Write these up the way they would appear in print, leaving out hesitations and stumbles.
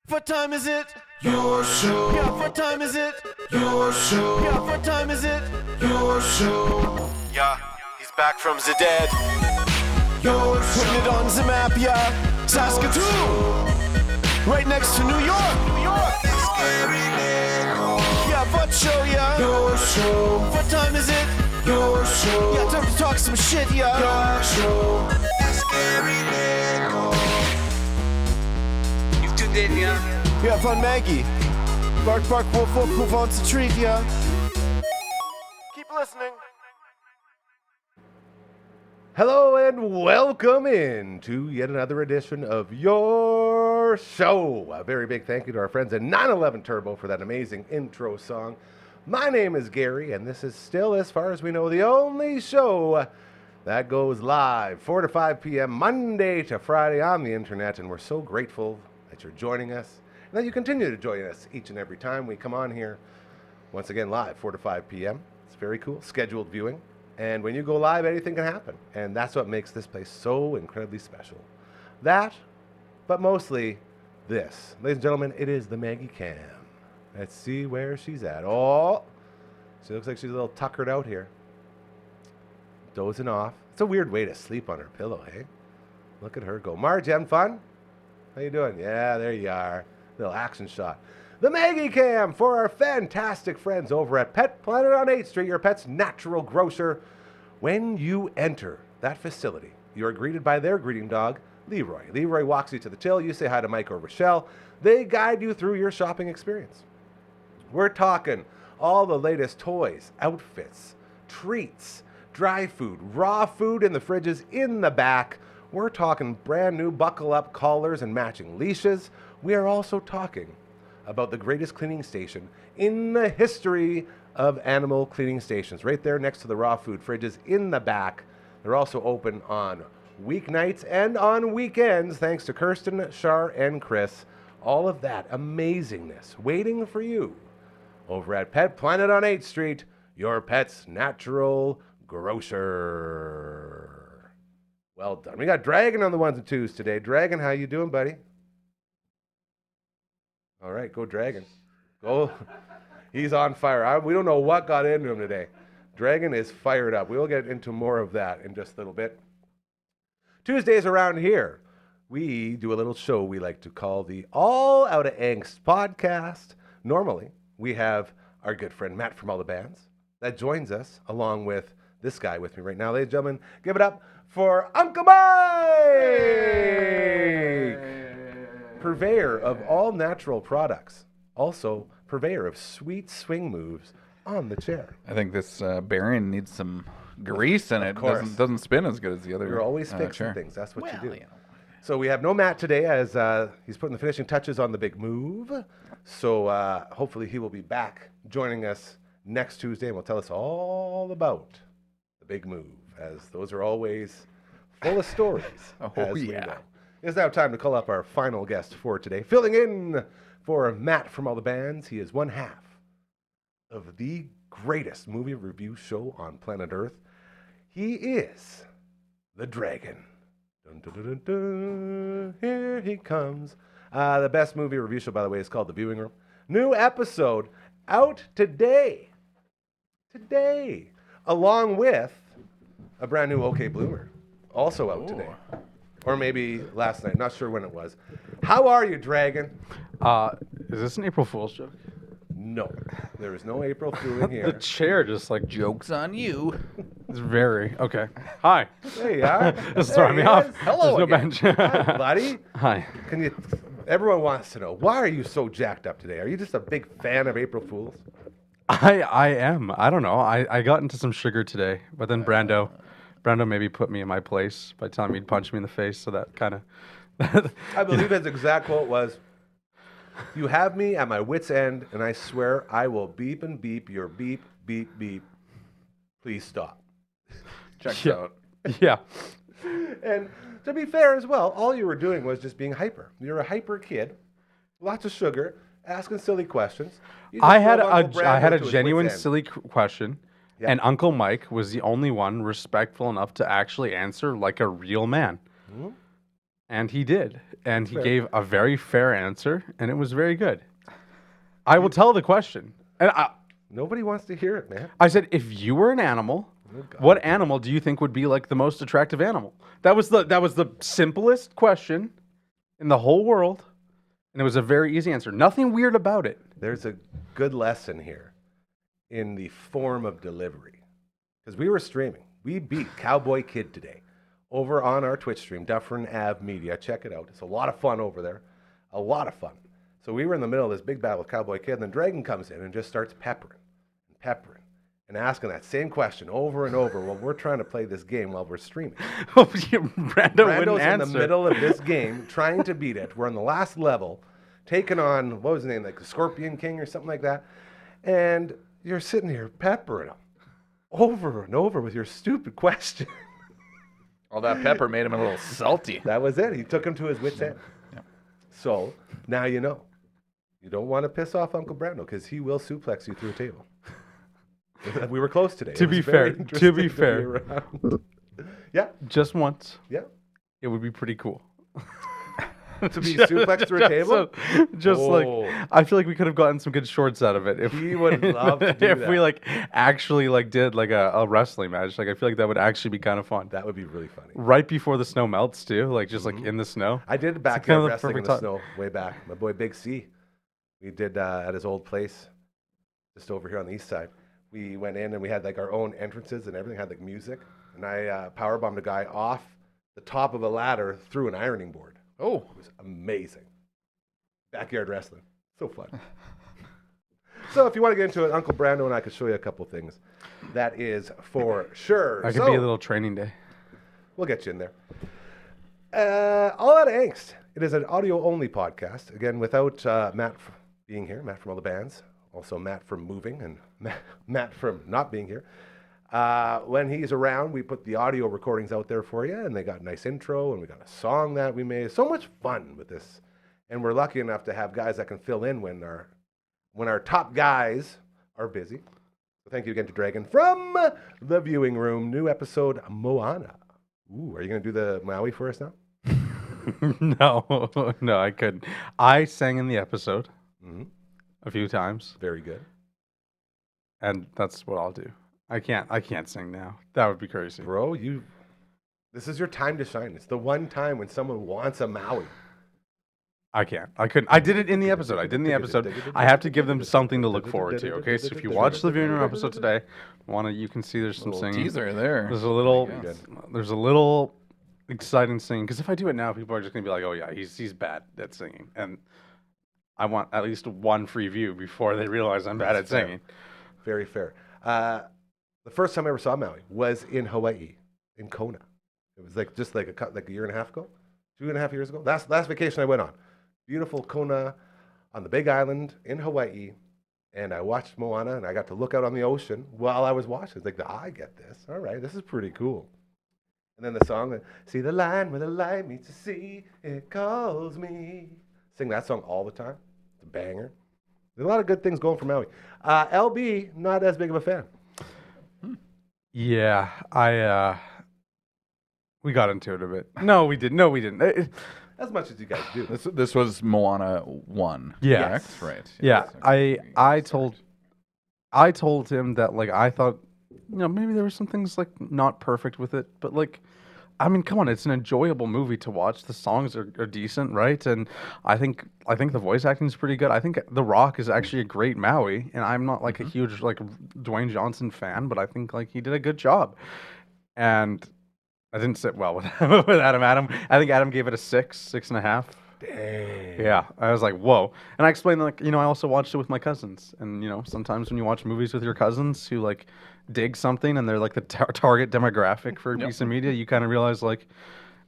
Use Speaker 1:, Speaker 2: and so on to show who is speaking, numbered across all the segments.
Speaker 1: What time is it? Your show. Yeah, what time is it? Your show. Yeah, what time is it? Your show. Yeah, he's back from the dead. Your show. Putting it on the map, yeah. Saskatoon. Right next to New York. New York. Yeah, what show, yeah? Your show. What time is it? Your show. Yeah, time to talk some shit, yeah. Your show.
Speaker 2: You've tuned in, yeah?
Speaker 1: Yeah, fun Maggie. Bark, bark, wolf, wolf, who wants a treat, yeah? Keep listening.
Speaker 3: Hello and welcome in to yet another edition of Your Show. A very big thank you to our friends at 911 Turbo for that amazing intro song. My name is Gary, and this is still, as far as we know, the only show that goes live 4 to 5 p.m. Monday to Friday on the internet, and we're so grateful that you're joining us and that you continue to join us each and every time we come on here. Once again, live 4 to 5 p.m. It's very cool, scheduled viewing. And when you go live, anything can happen. And that's what makes this place so incredibly special. That, but mostly this. Ladies and gentlemen, it is the Maggie Cam. Let's see where she's at. Oh, she looks like she's a little tuckered out here. Dozing off. It's a weird way to sleep on her pillow, hey? Look at her go. Marge, you having fun? How you doing? Yeah, there you are. Little action shot. The Maggie Cam for our fantastic friends over at Pet Planet on 8th Street, your pet's natural grocer. When you enter that facility, you are greeted by their greeting dog, Leroy. Leroy walks you to the till. You say hi to Mike or Rochelle. They guide you through your shopping experience. We're talking all the latest toys, outfits, treats, dry food, raw food in the fridges in the back. We're talking brand new buckle-up collars and matching leashes. We are also talking about the greatest cleaning station in the history of animal cleaning stations, right there next to the raw food fridges in the back. They're also open on weeknights and on weekends, thanks to Kirsten, Shar, and Chris. All of that amazingness waiting for you over at Pet Planet on 8th Street, your pet's natural grocer. Well done. We got Dragon on the ones and twos today. Dragon, how you doing, buddy? All right, go Dragon. Go. He's on fire. We don't know what got into him today. Dragon is fired up. We'll get into more of that in just a little bit. Tuesdays around here, we do a little show we like to call the All Out of Angst podcast. Normally, we have our good friend Matt from All the Bands that joins us along with this guy with me right now. Ladies and gentlemen, give it up for Uncle Mike! Purveyor of all natural products. Also, purveyor of sweet swing moves on the chair.
Speaker 4: I think this bearing needs some grease in it. Doesn't spin as good as the other.
Speaker 3: You're always fixing
Speaker 4: chair.
Speaker 3: Things. That's what you do. You know. So we have no Matt today as he's putting the finishing touches on the big move. So hopefully he will be back joining us next Tuesday and will tell us all about the big move, as those are always full of stories. We know. It's now time to call up our final guest for today. Filling in for Matt from All the Bands, he is one half of the greatest movie review show on planet Earth. He is the Dragon. Dun, dun, dun, dun, dun. Here he comes. The best movie review show, by the way, is called The Viewing Room. New episode out today. Today. Along with a brand new OK Bloomer. Also out today. Or maybe last night. Not sure when it was. How are you, Dragon?
Speaker 5: Is this an April Fool's joke?
Speaker 3: No. There is no April Fool in here.
Speaker 5: The chair just like
Speaker 4: Joke's on you.
Speaker 5: It's very okay. Hi.
Speaker 3: There you are.
Speaker 5: Just throwing me off.
Speaker 3: Hello
Speaker 5: There's
Speaker 3: again.
Speaker 5: no bench.
Speaker 3: Hi, buddy.
Speaker 5: Hi.
Speaker 3: Can you? Everyone wants to know, why are you so jacked up today? Are you just a big fan of April Fools?
Speaker 5: I am. I don't know. I got into some sugar today, but then Brando maybe put me in my place by telling me he'd punch me in the face, so that kind of...
Speaker 3: I believe his exact quote was, "You have me at my wit's end, and I swear I will beep and beep your beep, beep, beep. Please stop."
Speaker 4: Checks
Speaker 5: Yeah.
Speaker 4: out.
Speaker 5: Yeah.
Speaker 3: And to be fair as well, all you were doing was just being hyper. You're a hyper kid, lots of sugar, asking silly questions. You just
Speaker 5: I had
Speaker 3: drove Uncle
Speaker 5: a
Speaker 3: Brando to his
Speaker 5: genuine
Speaker 3: wit's end.
Speaker 5: silly question,
Speaker 3: Yeah.
Speaker 5: and Uncle Mike was the only one respectful enough to actually answer like a real man. And he did. And he gave a very fair answer, and it was very good. I will tell the question. And
Speaker 3: Nobody wants to hear it, man.
Speaker 5: I said, if you were an animal, what animal do you think would be like the most attractive animal? That was the simplest question in the whole world, and it was a very easy answer. Nothing weird about it.
Speaker 3: There's a good lesson here in the form of delivery. Because we were streaming. We beat Cowboy Kid today over on our Twitch stream, Dufferin Ave Media. Check it out. It's a lot of fun over there. A lot of fun. So we were in the middle of this big battle with Cowboy Kid, and then Dragon comes in and just starts peppering and asking that same question over and over while we're trying to play this game while we're streaming. Brando's in the middle of this game trying to beat it. We're on the last level, taking on, what was his name, like the Scorpion King or something like that. And you're sitting here peppering him over and over with your stupid question.
Speaker 4: All that pepper made him a little salty.
Speaker 3: That was it. He took him to his wit's end.
Speaker 4: Yeah.
Speaker 3: So now you know. You don't want to piss off Uncle Brando because he will suplex you through a table. We were close today.
Speaker 5: To be fair.
Speaker 3: Yeah.
Speaker 5: Just once.
Speaker 3: Yeah.
Speaker 5: It would be pretty cool.
Speaker 3: To be suplexed through a table?
Speaker 5: I feel like we could have gotten some good shorts out of it if
Speaker 3: we would love to do
Speaker 5: if
Speaker 3: that.
Speaker 5: we actually did a wrestling match. I feel like that would actually be kind of fun.
Speaker 3: That would be really funny.
Speaker 5: Right before the snow melts too, in the snow.
Speaker 3: I did backyard wrestling in the snow way back. My boy Big C. We did at his old place just over here on the east side. We went in and we had our own entrances and everything, had music. And I powerbombed a guy off the top of a ladder through an ironing board.
Speaker 4: Oh.
Speaker 3: It was amazing. Backyard wrestling. So fun. So if you want to get into it, Uncle Brando and I could show you a couple things. That is for sure.
Speaker 5: That could be a little training day.
Speaker 3: We'll get you in there. All Out of Angst. It is an audio-only podcast. Again, without Matt being here, Matt from all the bands, also Matt from moving, and Matt from not being here. When he's around, we put the audio recordings out there for you, and they got a nice intro, and we got a song that we made. So much fun with this. And we're lucky enough to have guys that can fill in when our top guys are busy. So thank you again to Dragon from the viewing room. New episode, Moana. Ooh, are you going to do the Maui for us now?
Speaker 5: No, I couldn't. I sang in the episode a few times.
Speaker 3: Very good.
Speaker 5: And that's what I'll do. I can't sing now. That would be crazy.
Speaker 3: Bro, this is your time to shine. It's the one time when someone wants a Maui.
Speaker 5: I can't. I couldn't. I did it in the episode. I have to give them something to look forward to. Okay, so if you watch the viewing room episode today, you can see there's some singing.
Speaker 4: Teaser there.
Speaker 5: There's a little exciting singing, because if I do it now, people are just gonna be like, "Oh yeah, he's bad at singing," and I want at least one free view before they realize I'm bad at singing.
Speaker 3: Very fair. The first time I ever saw Maui was in Hawaii, in Kona. It was just a year and a half ago, 2.5 years ago. That's the last vacation I went on. Beautiful Kona on the Big Island in Hawaii, and I watched Moana, and I got to look out on the ocean while I was watching. It's I get this. All right, this is pretty cool. And then the song, see the line where the light meets the sea, it calls me. Sing that song all the time. It's a banger. There's a lot of good things going for Maui. LB, not as big of a fan.
Speaker 5: Yeah, we got into it a bit. No, we didn't.
Speaker 3: As much as you guys do.
Speaker 4: This was Moana 1.
Speaker 5: Yeah.
Speaker 4: Correct? Right.
Speaker 5: Yeah. I told him that I thought, maybe there were some things not perfect with it, but come on, it's an enjoyable movie to watch. The songs are decent, right? And I think the voice acting is pretty good. I think The Rock is actually a great Maui, and I'm not a huge Dwayne Johnson fan, but I think he did a good job. And I didn't sit well with Adam. I think Adam gave it a 6.5.
Speaker 3: Dang.
Speaker 5: Yeah, I was like, whoa. And I explained I also watched it with my cousins, and sometimes when you watch movies with your cousins who dig something and they're the target demographic for a piece of media, you kind of realize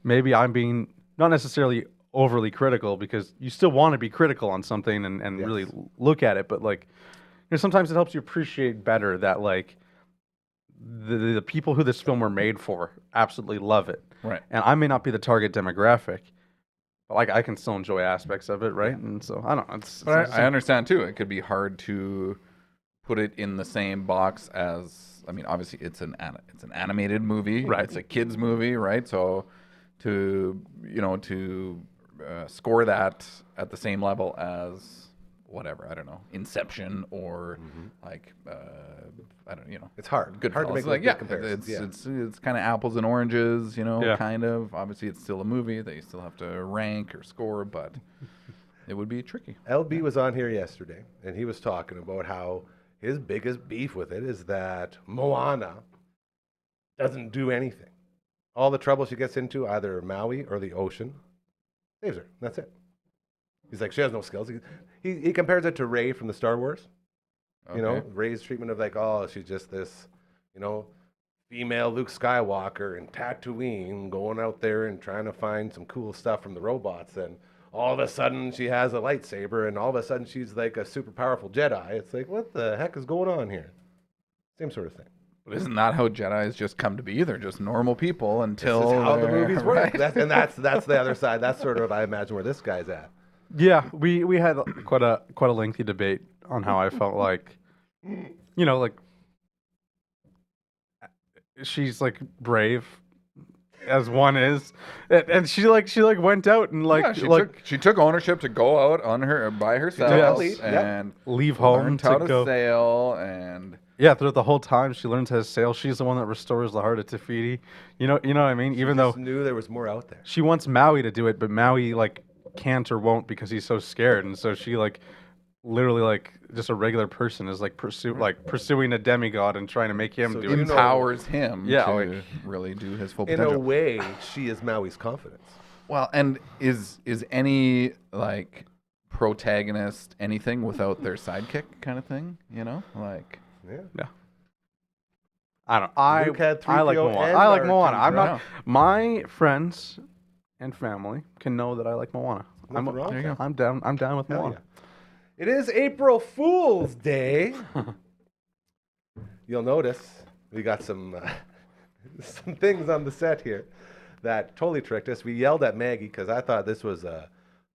Speaker 5: maybe I'm being not necessarily overly critical, because you still want to be critical on something and
Speaker 3: Yes.
Speaker 5: really look at it, but sometimes it helps you appreciate better that the people who this film were made for absolutely love it.
Speaker 4: Right.
Speaker 5: And I may not be the target demographic, but I can still enjoy aspects of it, right? Yeah. And so I don't know.
Speaker 4: But I understand too. It could be hard to put it in the same box as. I mean, obviously, it's an animated movie.
Speaker 5: Right.
Speaker 4: It's a kids movie, right? So to score that at the same level as whatever, I don't know, Inception or like I don't
Speaker 3: It's hard.
Speaker 4: Good
Speaker 3: hard to make
Speaker 4: like
Speaker 3: good comparisons.
Speaker 4: it's kind of apples and oranges,
Speaker 5: Yeah.
Speaker 4: kind of. Obviously, it's still a movie that you still have to rank or score, but it would be tricky.
Speaker 3: LB was on here yesterday, and he was talking about how his biggest beef with it is that Moana doesn't do anything. All the trouble she gets into, either Maui or the ocean, saves her. That's it. He's like, she has no skills. He compares it to Rey from the Star Wars.
Speaker 4: Okay.
Speaker 3: Rey's treatment of like, oh, she's just this, female Luke Skywalker in Tatooine going out there and trying to find some cool stuff from the robots. And all of a sudden she has a lightsaber and all of a sudden she's like a super powerful Jedi. It's like, what the heck is going on here? Same sort of thing.
Speaker 4: But isn't that how Jedis just come to be? They're just normal people until
Speaker 3: This is how the
Speaker 4: they're-
Speaker 3: movies work.
Speaker 4: right?
Speaker 3: That's the other side. That's sort of, I imagine, where this guy's at.
Speaker 5: Yeah, we had quite a lengthy debate on how I felt like, like she's like brave as one is, and she went out and
Speaker 4: she took ownership to go out by herself
Speaker 3: Yes.
Speaker 4: and
Speaker 5: leave home
Speaker 4: learned
Speaker 5: to
Speaker 4: how
Speaker 5: go.
Speaker 4: to sail and
Speaker 5: Yeah, throughout the whole time she learns how to sail. She's the one that restores the heart of Tafiti. You know what I mean? Even though
Speaker 3: Just knew there was more out there.
Speaker 5: she wants Maui to do it, but Maui can't or won't because he's so scared, and so she literally just a regular person is pursuing a demigod and trying to make him do it.
Speaker 4: empowers him
Speaker 5: Yeah,
Speaker 4: to really do his full
Speaker 3: In
Speaker 4: potential.
Speaker 3: a way, she is Maui's confidence.
Speaker 4: Well, and is any protagonist anything without their sidekick kind of thing?
Speaker 3: Yeah.
Speaker 5: I don't. I
Speaker 3: Luke had
Speaker 5: I like
Speaker 3: 3PO
Speaker 5: Moana.
Speaker 3: and
Speaker 5: I like
Speaker 3: R2,
Speaker 5: Moana. I'm
Speaker 3: bro.
Speaker 5: not. My friends and family can know that I like Moana.
Speaker 3: Nothing wrong with that.
Speaker 5: I'm down. I'm down with
Speaker 3: Hell
Speaker 5: Moana.
Speaker 3: yeah. It is April Fool's Day. You'll notice we got some things on the set here that totally tricked us. We yelled at Maggie because I thought this was a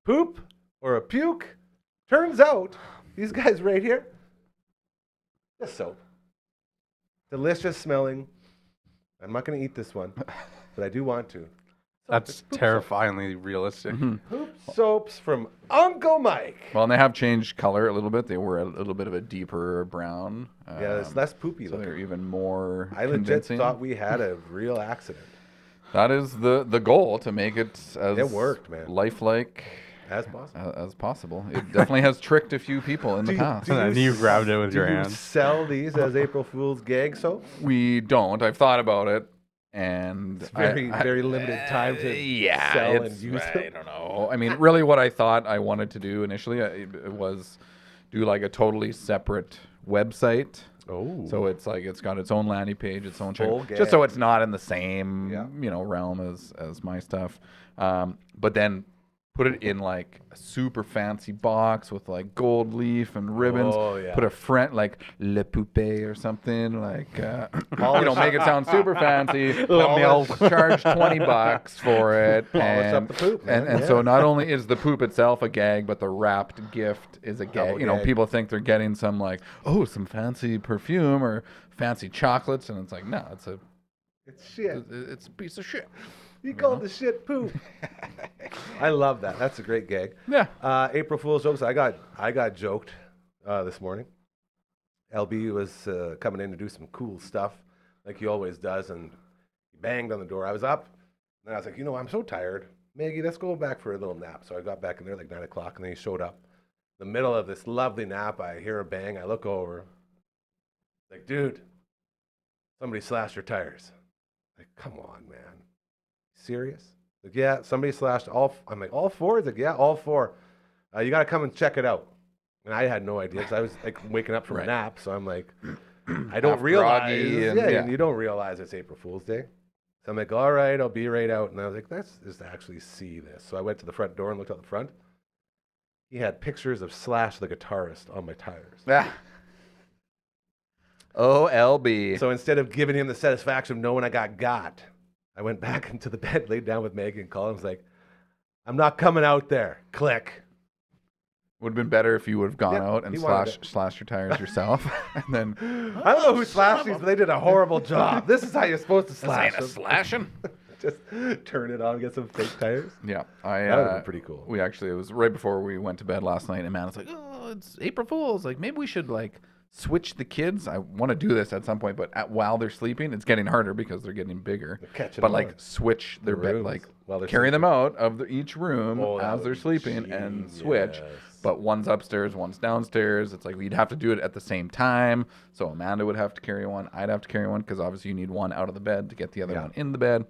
Speaker 3: poop or a puke. Turns out these guys right here, just soap. Delicious smelling. I'm not going to eat this one, but I do want to.
Speaker 5: That's terrifyingly realistic.
Speaker 3: Poop soaps from Uncle Mike.
Speaker 4: Well, and they have changed color a little bit. They were a little bit of a deeper brown.
Speaker 3: Yeah, it's less poopy
Speaker 4: So
Speaker 3: looking.
Speaker 4: they're even more
Speaker 3: I legit
Speaker 4: convincing.
Speaker 3: thought we had a real accident.
Speaker 4: That is the goal, to make it as
Speaker 3: It worked, man.
Speaker 4: lifelike
Speaker 3: As possible.
Speaker 4: as possible. It definitely has tricked a few people in the past.
Speaker 5: And you grabbed it with your
Speaker 3: Do you
Speaker 5: hand.
Speaker 3: sell these as April Fool's gag soap?
Speaker 4: We don't. I've thought about it, and
Speaker 3: It's very limited time to sell and use
Speaker 4: I
Speaker 3: it.
Speaker 4: don't know. I mean, really, what I thought I wanted to do initially it was do like a totally separate website.
Speaker 3: Oh.
Speaker 4: So it's got its own landing page, its own
Speaker 3: Full
Speaker 4: check, just so
Speaker 3: gag.
Speaker 4: it's not in the same
Speaker 3: Yeah.
Speaker 4: realm as my stuff. But then put it in like a super fancy box with like gold leaf and ribbons.
Speaker 3: Oh, yeah.
Speaker 4: Put a front like Le Poupée or something like make it sound super fancy. Charge $20 for it.
Speaker 3: Polish up the poop, man.
Speaker 4: And so not only is the poop itself a gag, but the wrapped gift is a gag.
Speaker 3: Double gag.
Speaker 4: People think they're getting some some fancy perfume or fancy chocolates, and it's like, no, it's
Speaker 3: shit.
Speaker 4: it's a piece of shit.
Speaker 3: You called the shit poop. I love that. That's a great gag.
Speaker 4: Yeah.
Speaker 3: April Fool's jokes. I got joked this morning. LB was coming in to do some cool stuff, like he always does, and he banged on the door. I was up, and I was like, I'm so tired. Maggie, let's go back for a little nap. So I got back in there like 9 o'clock, and then he showed up. In the middle of this lovely nap, I hear a bang. I look over. Like, dude, somebody slashed your tires. Like, come on, man. Serious? Like, yeah, somebody slashed all. I'm like, all four? He's like, yeah, all four. You got to come and check it out. And I had no idea because I was like waking up from a
Speaker 4: Right.
Speaker 3: nap. So I'm like, I don't
Speaker 4: Half
Speaker 3: realize.
Speaker 4: groggy and-
Speaker 3: Yeah,
Speaker 4: yeah.
Speaker 3: and you don't realize it's April Fool's Day. So I'm like, all right, I'll be right out. And I was like, let's just actually see this. So I went to the front door and looked out the front. He had pictures of Slash the guitarist on my tires.
Speaker 4: Yeah. OLB.
Speaker 3: So instead of giving him the satisfaction of knowing I got, I went back into the bed, laid down with Megan, and called him. I was like, I'm not coming out there. Click.
Speaker 4: Would have been better if you would have gone
Speaker 3: Yeah,
Speaker 4: out and
Speaker 3: he wanted
Speaker 4: slashed your tires yourself, and then
Speaker 3: I don't know who slashed these, but they did a horrible job. This is how you're supposed to slash them.
Speaker 4: slashing.
Speaker 3: Just turn it on, get some fake tires.
Speaker 4: Yeah,
Speaker 3: That would have been pretty cool.
Speaker 4: It was right before we went to bed last night, and man, it's like, oh, it's April Fool's. Like, maybe we should like switch the kids. I want to do this at some point, but while they're sleeping, it's getting harder because they're getting bigger.
Speaker 3: Catching
Speaker 4: But
Speaker 3: them
Speaker 4: like,
Speaker 3: on.
Speaker 4: switch their bed,
Speaker 3: rooms
Speaker 4: like
Speaker 3: while they're
Speaker 4: carry them
Speaker 3: sleeping.
Speaker 4: out of each room
Speaker 3: Oh, that
Speaker 4: as
Speaker 3: would
Speaker 4: they're
Speaker 3: be
Speaker 4: sleeping and switch.
Speaker 3: genius.
Speaker 4: But one's upstairs, one's downstairs. It's like we'd have to do it at the same time. So Amanda would have to carry one. I'd have to carry one because obviously you need one out of the bed to get the other one in the bed.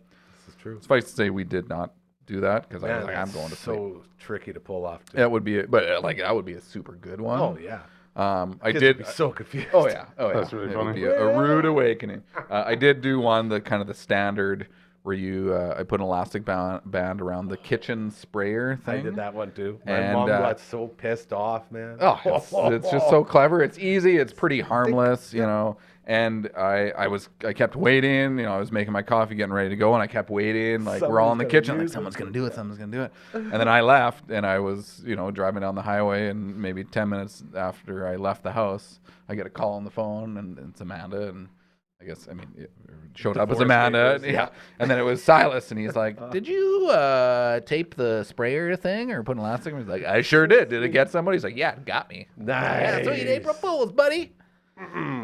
Speaker 3: This is true.
Speaker 4: Suffice to say, we did not do that because I was
Speaker 3: Man,
Speaker 4: like, I'm
Speaker 3: that's
Speaker 4: going to sleep.
Speaker 3: so tricky to pull off. Too.
Speaker 4: That would be, that would be a super good one.
Speaker 3: Oh yeah.
Speaker 4: I
Speaker 3: Kids
Speaker 4: did.
Speaker 3: would be so confused.
Speaker 4: Oh yeah.
Speaker 5: That's really
Speaker 4: It
Speaker 5: funny.
Speaker 4: would be a rude awakening. I did do one, the kind of the standard where you I put an elastic band around the kitchen sprayer thing.
Speaker 3: I did that one too. My
Speaker 4: And,
Speaker 3: mom got so pissed off, man.
Speaker 4: Oh, it's just so clever. It's easy. It's pretty harmless, you know. And I kept waiting. You know, I was making my coffee, getting ready to go, and I kept waiting. Like we're all in the
Speaker 3: Somebody's gonna
Speaker 4: kitchen, like
Speaker 3: use it.
Speaker 4: someone's gonna do it, someone's gonna do it. And then I left, and I was, you know, driving down the highway, and maybe 10 minutes after I left the house, I get a call on the phone, and it's Amanda, and I guess, I mean, it showed up as
Speaker 3: Divorce
Speaker 4: Amanda.
Speaker 3: papers,
Speaker 4: Yeah. And then it was Silas, and he's like, did you tape the sprayer thing or put an elastic? And he's like, I sure did. Did it get somebody? He's like, yeah, it got me.
Speaker 3: Nice.
Speaker 4: Yeah, sweet April Fools, buddy.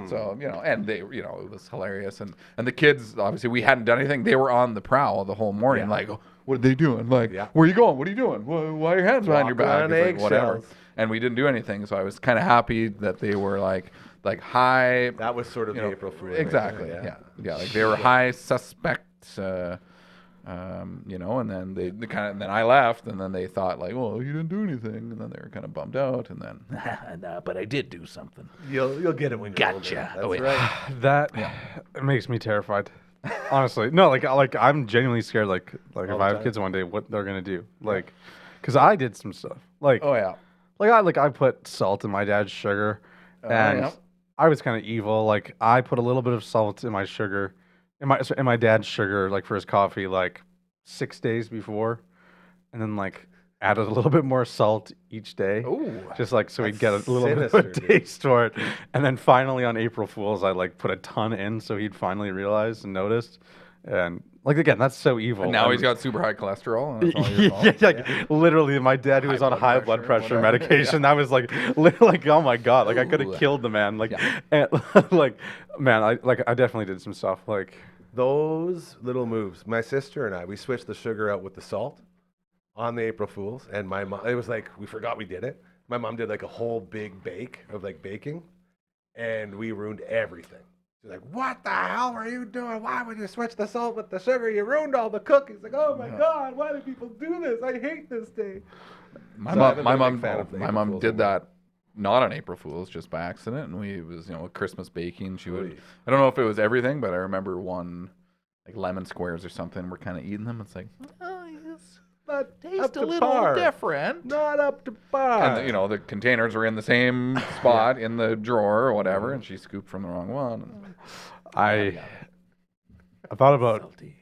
Speaker 4: So, you know, and they, you know, it was hilarious. And the kids, obviously, we hadn't done anything. They were on the prowl the whole morning. Like, what are they doing? Like, where are you going? What are you doing? Why are your hands behind your back?
Speaker 3: Walking on
Speaker 4: It's like, whatever.
Speaker 3: eggshells.
Speaker 4: And we didn't do anything. So I was kind of happy that they were like high.
Speaker 3: That was sort of
Speaker 4: You
Speaker 3: the
Speaker 4: know,
Speaker 3: April Fool.
Speaker 4: exactly.
Speaker 3: Yeah.
Speaker 4: Yeah. Like they were high suspects, you know, and then they kind of, and then I left, and then they thought like, well, you didn't do anything, and then they were kind of bummed out, and then, no, but I did do something.
Speaker 3: You'll get it when you're
Speaker 4: Gotcha.
Speaker 3: older.
Speaker 4: Oh,
Speaker 3: That's
Speaker 4: yeah.
Speaker 3: right.
Speaker 5: That it makes me terrified. Honestly, no, like I'm genuinely scared. Like if
Speaker 3: the
Speaker 5: I have
Speaker 3: time.
Speaker 5: kids one day, what they're gonna do? Like, because I did some stuff. Like,
Speaker 4: Oh yeah.
Speaker 5: I put salt in my dad's sugar, and
Speaker 4: yeah.
Speaker 5: I was kind of evil. Like I put a little bit of salt in my sugar, in my dad's sugar, like for his coffee, like 6 days before, and then like added a little bit more salt each day.
Speaker 4: Ooh.
Speaker 5: Just like so he'd
Speaker 3: That's
Speaker 5: get a little bit of
Speaker 3: sinister,
Speaker 5: a
Speaker 3: dude.
Speaker 5: taste for it. And then finally on April Fool's, I like put a ton in so he'd finally realize and noticed. And like again, that's so evil.
Speaker 4: And now he's
Speaker 5: And-
Speaker 4: got super high cholesterol. And it's all your fault.
Speaker 5: like literally, my dad who was on
Speaker 4: blood
Speaker 5: high blood
Speaker 4: pressure,
Speaker 5: pressure
Speaker 4: whatever.
Speaker 5: medication. That was like, literally, like, oh my god, like I could
Speaker 4: Ooh.
Speaker 5: have killed the man. Like,
Speaker 4: Yeah.
Speaker 5: and, like, man, I definitely did some stuff. Like,
Speaker 3: Those little moves. My sister and I, we switched the sugar out with the salt on the April Fools, and my mom. It was like we forgot we did it. My mom did like a whole big bake of like baking, and we ruined everything. She's like, "What the hell are you doing? Why would you switch the salt with the sugar? You ruined all the cookies." Like, oh my god, why do people do this? I hate this day.
Speaker 4: My
Speaker 3: So I haven't
Speaker 4: mom,
Speaker 3: been a big fan of the
Speaker 4: my
Speaker 3: April
Speaker 4: mom
Speaker 3: Fools
Speaker 4: did
Speaker 3: anymore.
Speaker 4: that not on April Fool's, just by accident. And it was, you know, Christmas baking. She would,
Speaker 3: Oy.
Speaker 4: I don't know if it was everything, but I remember one, like lemon squares or something. We're kind of eating them. It's like, oh, yes,
Speaker 3: Not up
Speaker 4: taste a
Speaker 3: to
Speaker 4: little
Speaker 3: par.
Speaker 4: different.
Speaker 3: Not up to par.
Speaker 4: And you know, the containers were in the same spot in the drawer or whatever, and she scooped from the wrong one. And
Speaker 5: I thought about
Speaker 4: salty.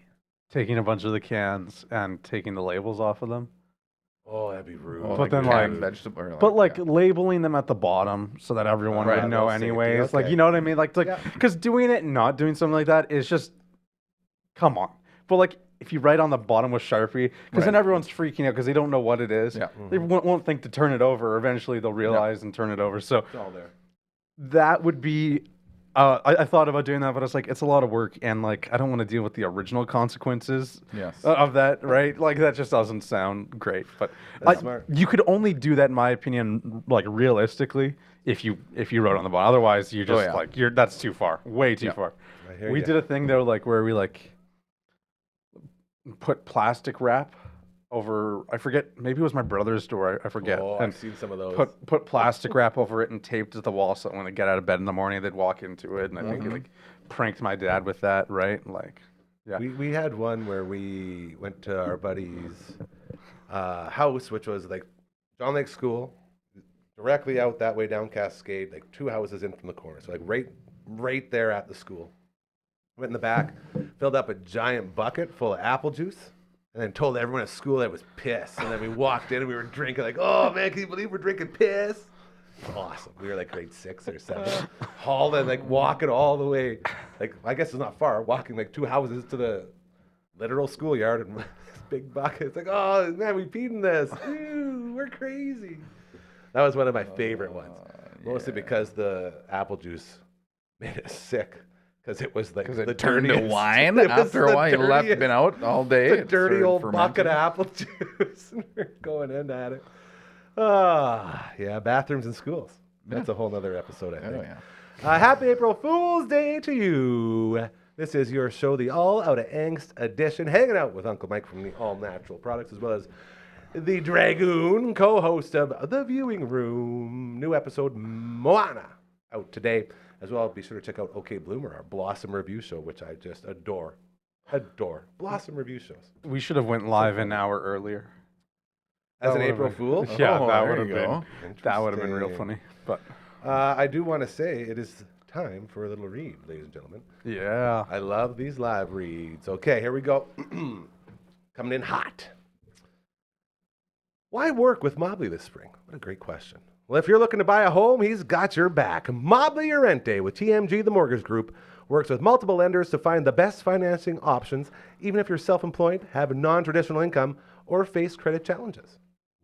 Speaker 5: taking a bunch of the cans and taking the labels off of them.
Speaker 3: Oh, that'd be rude.
Speaker 4: Oh,
Speaker 5: But then,
Speaker 4: canned
Speaker 5: like-
Speaker 4: vegetable, or
Speaker 5: But like
Speaker 4: yeah.
Speaker 5: labeling them at the bottom so that everyone
Speaker 3: Right,
Speaker 5: would know
Speaker 3: they'll see it.
Speaker 5: anyways. Like,
Speaker 3: Okay.
Speaker 5: you know what I mean? Like
Speaker 3: Yeah.
Speaker 5: because doing it and not doing something like that is just, come on. But like if you write on the bottom with Sharpie, because then
Speaker 4: Right.
Speaker 5: everyone's freaking out because they don't know what it is.
Speaker 4: Yeah.
Speaker 5: They won't think to turn it over. Eventually they'll realize and turn it over. So
Speaker 3: It's all there.
Speaker 5: that would be. I thought about doing that, but it's like it's a lot of work, and like I don't want to deal with the original consequences
Speaker 4: Yes.
Speaker 5: of that, right? Like that just doesn't sound great. But
Speaker 3: That's
Speaker 5: like,
Speaker 3: smart.
Speaker 5: you could only do that, in my opinion, like realistically, if you wrote on the bottom. Otherwise, you just
Speaker 4: yeah.
Speaker 5: like that's too far, way too
Speaker 4: Yeah.
Speaker 5: far.
Speaker 3: I hear
Speaker 5: We
Speaker 3: ya.
Speaker 5: did a thing though, like where we like put plastic wrap over. I forget. Maybe it was my brother's door. I forget.
Speaker 3: Oh,
Speaker 5: and
Speaker 3: I've seen some of those.
Speaker 5: put plastic wrap over it and taped it to the wall so that when they get out of bed in the morning they'd walk into it. And I think he like pranked my dad with that, right? Like, yeah.
Speaker 3: We had one where we went to our buddy's house, which was like John Lake School, directly out that way down Cascade, like 2 houses in from the corner. So like right there at the school. Went in the back, filled up a giant bucket full of apple juice, and then told everyone at school that it was piss. And then we walked in and we were drinking like, oh man, can you believe we're drinking piss? Awesome. We were like grade 6 or 7. Hauling, like walking all the way. Like, I guess it's not far, walking like 2 houses to the literal schoolyard and this big bucket. It's like, oh man, we peed in this. Ew, we're crazy. That was one of my favorite ones, mostly because the apple juice made us sick. Because it was like
Speaker 4: Because
Speaker 3: the
Speaker 4: it turned to
Speaker 3: dirtiest-
Speaker 4: wine
Speaker 3: it was
Speaker 4: after a
Speaker 3: the
Speaker 4: while. You left,
Speaker 3: dirtiest-
Speaker 4: been out all day.
Speaker 3: the
Speaker 4: it
Speaker 3: dirty
Speaker 4: started
Speaker 3: old
Speaker 4: fermenting.
Speaker 3: bucket of apple juice. And we're going in at it. Ah, yeah, bathrooms in schools. That's a whole nother episode, I think.
Speaker 4: Oh, yeah.
Speaker 3: Happy April Fool's Day to you. This is your show, the All Out of Angst edition, hanging out with Uncle Mike from the All Natural Products, as well as the Dragoon, co-host of The Viewing Room. New episode, Moana, out today. As well, be sure to check out OK Bloomer, our Blossom review show, which I just adore. Blossom review shows.
Speaker 5: We should have went live an hour earlier.
Speaker 3: As
Speaker 5: That
Speaker 3: an
Speaker 5: would've
Speaker 3: April
Speaker 5: been-
Speaker 3: Fool?
Speaker 5: Yeah,
Speaker 4: Oh,
Speaker 5: that
Speaker 4: there
Speaker 5: would have
Speaker 4: you
Speaker 5: been.
Speaker 4: go.
Speaker 5: That would have been real
Speaker 3: Interesting.
Speaker 5: funny. But
Speaker 3: I do want to say it is time for a little read, ladies and gentlemen.
Speaker 5: yeah,
Speaker 3: I love these live reads. Okay, here we go. Coming in hot. Why work with Mobley this spring? What a great question. Well, if you're looking to buy a home, he's got your back. Mobley Urente with TMG The Mortgage Group works with multiple lenders to find the best financing options, even if you're self-employed, have non-traditional income, or face credit challenges.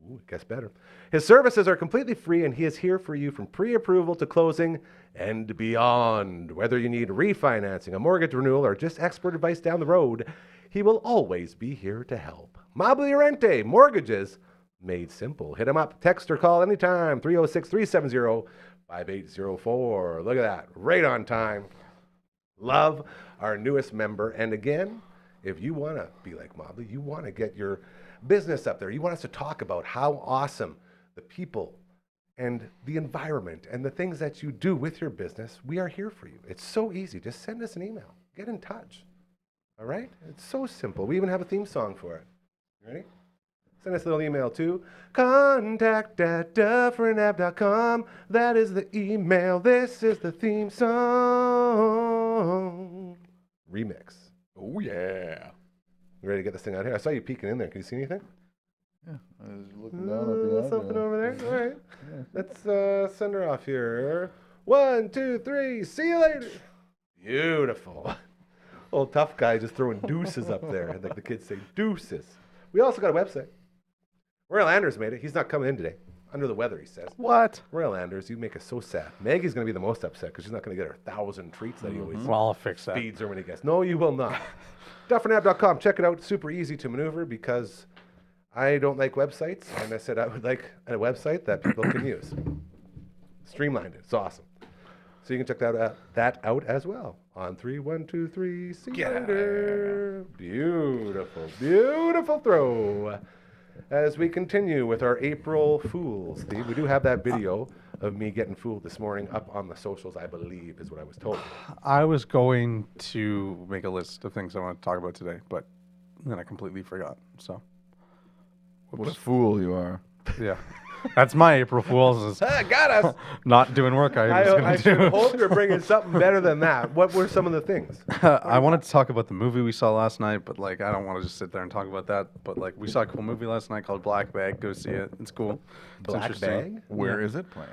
Speaker 3: Ooh, it gets better. His services are completely free, and he is here for you from pre-approval to closing and beyond. Whether you need refinancing, a mortgage renewal, or just expert advice down the road, he will always be here to help. Mobley Urente, mortgages made simple. Hit him up, text or call anytime, 306-370-5804. Look at that, right on time. Love our newest member. And again, if you want to be like Mobley, you want to get your business up there, you want us to talk about how awesome the people and the environment and the things that you do with your business, we are here for you. It's so easy. Just send us an email. Get in touch. All right? It's so simple. We even have a theme song for it. You ready? Send us a little email to contact@dufferinave.com. That is the email. This is the theme song. Remix.
Speaker 4: Oh, yeah.
Speaker 3: You ready to get this thing out here? I saw you peeking in there. Can you see anything?
Speaker 4: Yeah. I was looking down at the
Speaker 3: Something over there? All right. Let's send her off here. 1, 2, 3. See you later. Beautiful. Old tough guy just throwing deuces up there. Like the kids say, deuces. We also got a website. Royal Anders made it. He's not coming in today. Under the weather, he says.
Speaker 5: what?
Speaker 3: Royal Anders, you make us so sad. Maggie's going to be the most upset because she's not going to get her 1,000 treats that he always
Speaker 5: Well, I'll fix that.
Speaker 3: feeds her when he gets. No, you will not. Dufferinave.com. Check it out. Super easy to maneuver because I don't like websites, and I said I would like a website that people can use. Streamlined it. It's awesome. So you can check that out as well on 3, 1, 2, 3. See you later. Beautiful, beautiful throw. As we continue with our April Fools theme, we do have that video of me getting fooled this morning up on the socials, I believe, is what I was told.
Speaker 5: I was going to make a list of things I want to talk about today, but then I completely forgot. So,
Speaker 4: What a fool you are.
Speaker 5: yeah, that's my April Fool's is
Speaker 4: Got us.
Speaker 5: not doing work I was
Speaker 3: I
Speaker 5: going
Speaker 3: should
Speaker 5: to
Speaker 3: hope you're bringing something better than that. What were some of the things?
Speaker 5: do. I wanted to talk about the movie we saw last night, but like I don't want to just sit there and talk about that. But like we saw a cool movie last night called Black Bag. Go see it. It's cool. It's
Speaker 3: Black
Speaker 5: interesting.
Speaker 3: Bag?
Speaker 4: Where is it playing?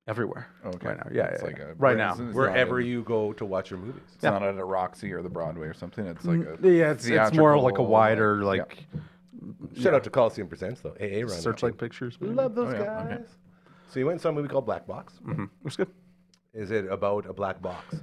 Speaker 5: Everywhere.
Speaker 4: Okay.
Speaker 5: Right now. Yeah,
Speaker 4: It's
Speaker 5: yeah,
Speaker 4: like
Speaker 5: yeah.
Speaker 4: a-
Speaker 5: Right
Speaker 4: where
Speaker 5: now.
Speaker 4: is it? It's
Speaker 3: Wherever
Speaker 4: not a-
Speaker 3: you go to watch your movies.
Speaker 4: It's not at a Roxy or the Broadway or something. It's like a
Speaker 5: Yeah, it's more like a
Speaker 4: theatrical,
Speaker 5: wider
Speaker 4: yeah.
Speaker 5: like
Speaker 3: Shout out to Coliseum Presents, though. AA run.
Speaker 5: Searchlight Pictures. maybe?
Speaker 3: Love those
Speaker 4: Oh, yeah,
Speaker 3: guys.
Speaker 4: okay.
Speaker 3: So you went and saw a movie called Black Box.
Speaker 5: Mhm. It was good.
Speaker 3: Is it about a black box?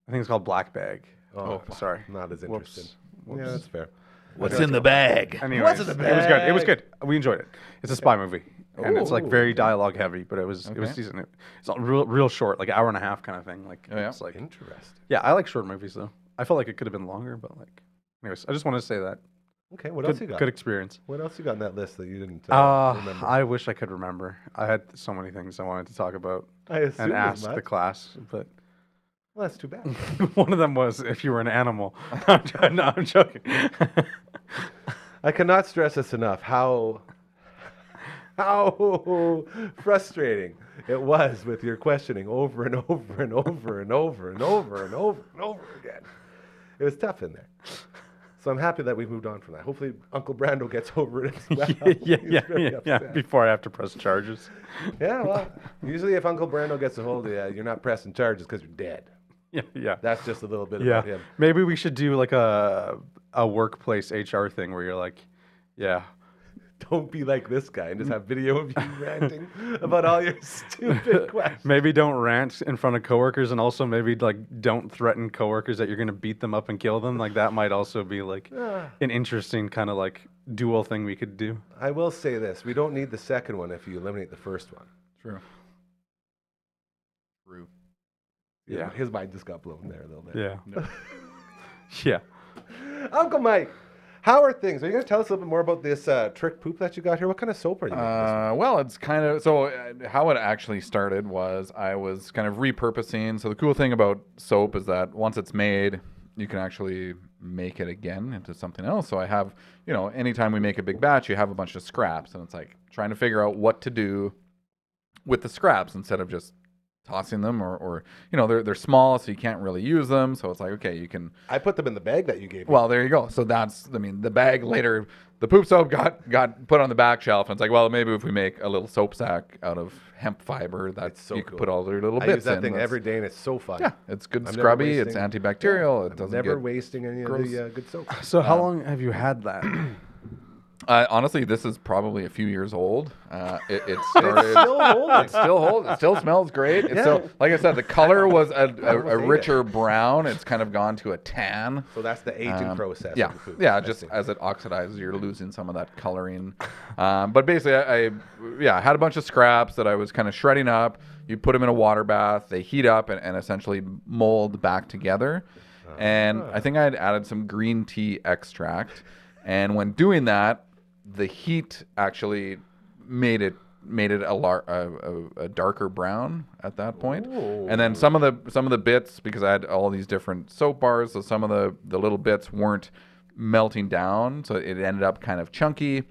Speaker 5: I think it's called Black Bag.
Speaker 3: Oh,
Speaker 5: sorry.
Speaker 3: Not as
Speaker 5: Whoops.
Speaker 3: interested.
Speaker 5: Whoops.
Speaker 3: Yeah, that's fair.
Speaker 4: What's in the bag?
Speaker 5: Anyways,
Speaker 3: What's in the
Speaker 5: it was good. It was
Speaker 3: bag?
Speaker 5: good. We enjoyed it. It's a spy movie, and it's like very
Speaker 3: Ooh.
Speaker 5: dialogue heavy, but it was
Speaker 4: Okay.
Speaker 5: decent. It's not real short, like hour and a half kind of thing. Like
Speaker 4: Oh, yeah?
Speaker 5: it's like
Speaker 3: Interesting.
Speaker 5: yeah, I like short movies though. I felt like it could have been longer, but like anyways, I just wanted to say that
Speaker 3: Okay, what else you
Speaker 5: good,
Speaker 3: got?
Speaker 5: good experience.
Speaker 3: What else you got on that list that you didn't remember?
Speaker 5: I wish I could remember. I had so many things I wanted to talk about
Speaker 3: I assume
Speaker 5: and
Speaker 3: as
Speaker 5: ask
Speaker 3: much.
Speaker 5: the class, but
Speaker 3: Well, that's too bad.
Speaker 5: one of them was if you were an animal. No, I'm joking.
Speaker 3: I cannot stress this enough how frustrating it was with your questioning over and over and over and over and over and over and over again. It was tough in there. So I'm happy that we've moved on from that. Hopefully Uncle Brando gets over it as well. He's very
Speaker 5: yeah.
Speaker 3: upset.
Speaker 5: Before I have to press charges.
Speaker 3: Yeah, well, usually if Uncle Brando gets a hold of you, you're not pressing charges because you're dead.
Speaker 5: Yeah.
Speaker 3: That's just a little bit
Speaker 5: Yeah,
Speaker 3: about him.
Speaker 5: maybe we should do like a a workplace HR thing where you're like, yeah.
Speaker 3: Don't be like this guy and just have video of you ranting about all your stupid questions.
Speaker 5: Maybe don't rant in front of coworkers, and also maybe like don't threaten coworkers that you're gonna beat them up and kill them. Like that might also be like an interesting kind of like dual thing we could do.
Speaker 3: I will say this: we don't need the second one if you eliminate the first one.
Speaker 4: True.
Speaker 3: Yeah, his mind just got blown there a little bit.
Speaker 5: Yeah.
Speaker 4: No.
Speaker 5: Yeah.
Speaker 3: Uncle Mike, how are things? Are you going to tell us a little bit more about this trick poop that you got here? What kind of soap are you making?
Speaker 4: Well, it's kind of so. How it actually started was I was kind of repurposing. So the cool thing about soap is that once it's made, you can actually make it again into something else. So I have, anytime we make a big batch, you have a bunch of scraps, and it's like trying to figure out what to do with the scraps instead of just tossing them or they're small, so you can't really use them. So it's like, okay, you can.
Speaker 3: I put them in the bag that you gave me.
Speaker 4: Well, there you go. So the bag later, the poop soap got put on the back shelf, and it's like, well, maybe if we make a little soap sack out of hemp fiber, you could put all their little bits in.
Speaker 3: I use that thing every day, and it's so fun.
Speaker 4: Yeah, it's good scrubby. It's antibacterial. It doesn't
Speaker 3: never wasting any of the good soap.
Speaker 5: So how long have you had that?
Speaker 4: Honestly, this is probably a few years old. It started. It still holds. It still smells great. It's still, like I said, the color was a richer brown. It's kind of gone to a tan.
Speaker 3: So that's the aging process.
Speaker 4: Yeah,
Speaker 3: of the food.
Speaker 4: yeah. Just as it oxidizes, you're losing some of that coloring. But basically, I had a bunch of scraps that I was kind of shredding up. You put them in a water bath. They heat up and essentially mold back together. And I think I had added some green tea extract. And when doing that, the heat actually made it a darker brown at that point.
Speaker 3: Ooh.
Speaker 4: And then some of the bits, because I had all these different soap bars, so some of the little bits weren't melting down, so it ended up kind of chunky.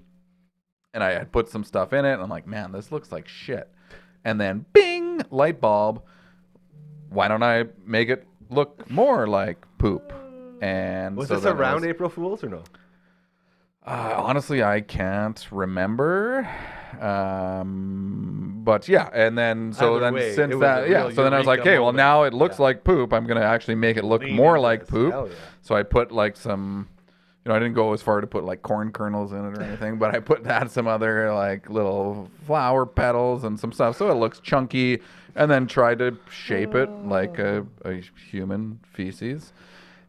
Speaker 4: And I had put some stuff in it, and I'm like, man, this looks like shit. And then, bing, light bulb. Why don't I make it look more like poop? And
Speaker 3: was
Speaker 4: so
Speaker 3: this around April Fool's or no?
Speaker 4: Honestly, I since yeah, and then so then I was like, okay, well now it looks like poop. I'm gonna actually make it look more like poop.
Speaker 3: Hell yeah.
Speaker 4: So I put like some, I didn't go as far to put like corn kernels in it or anything, but I put some other like little flower petals and some stuff, so it looks chunky, and then tried to shape it like a human feces.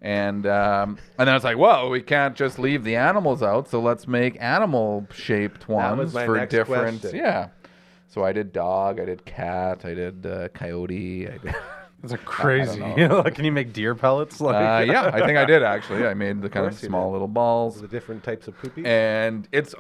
Speaker 4: And then it's like, well, we can't just leave the animals out, so let's make animal-shaped ones for different. Question. Yeah. So I did dog, I did cat, I did coyote.
Speaker 5: Those are crazy. Can you make deer pellets?
Speaker 4: Yeah, I think I did actually. I made the kind of small little balls.
Speaker 3: The different types of poopies.
Speaker 4: And it's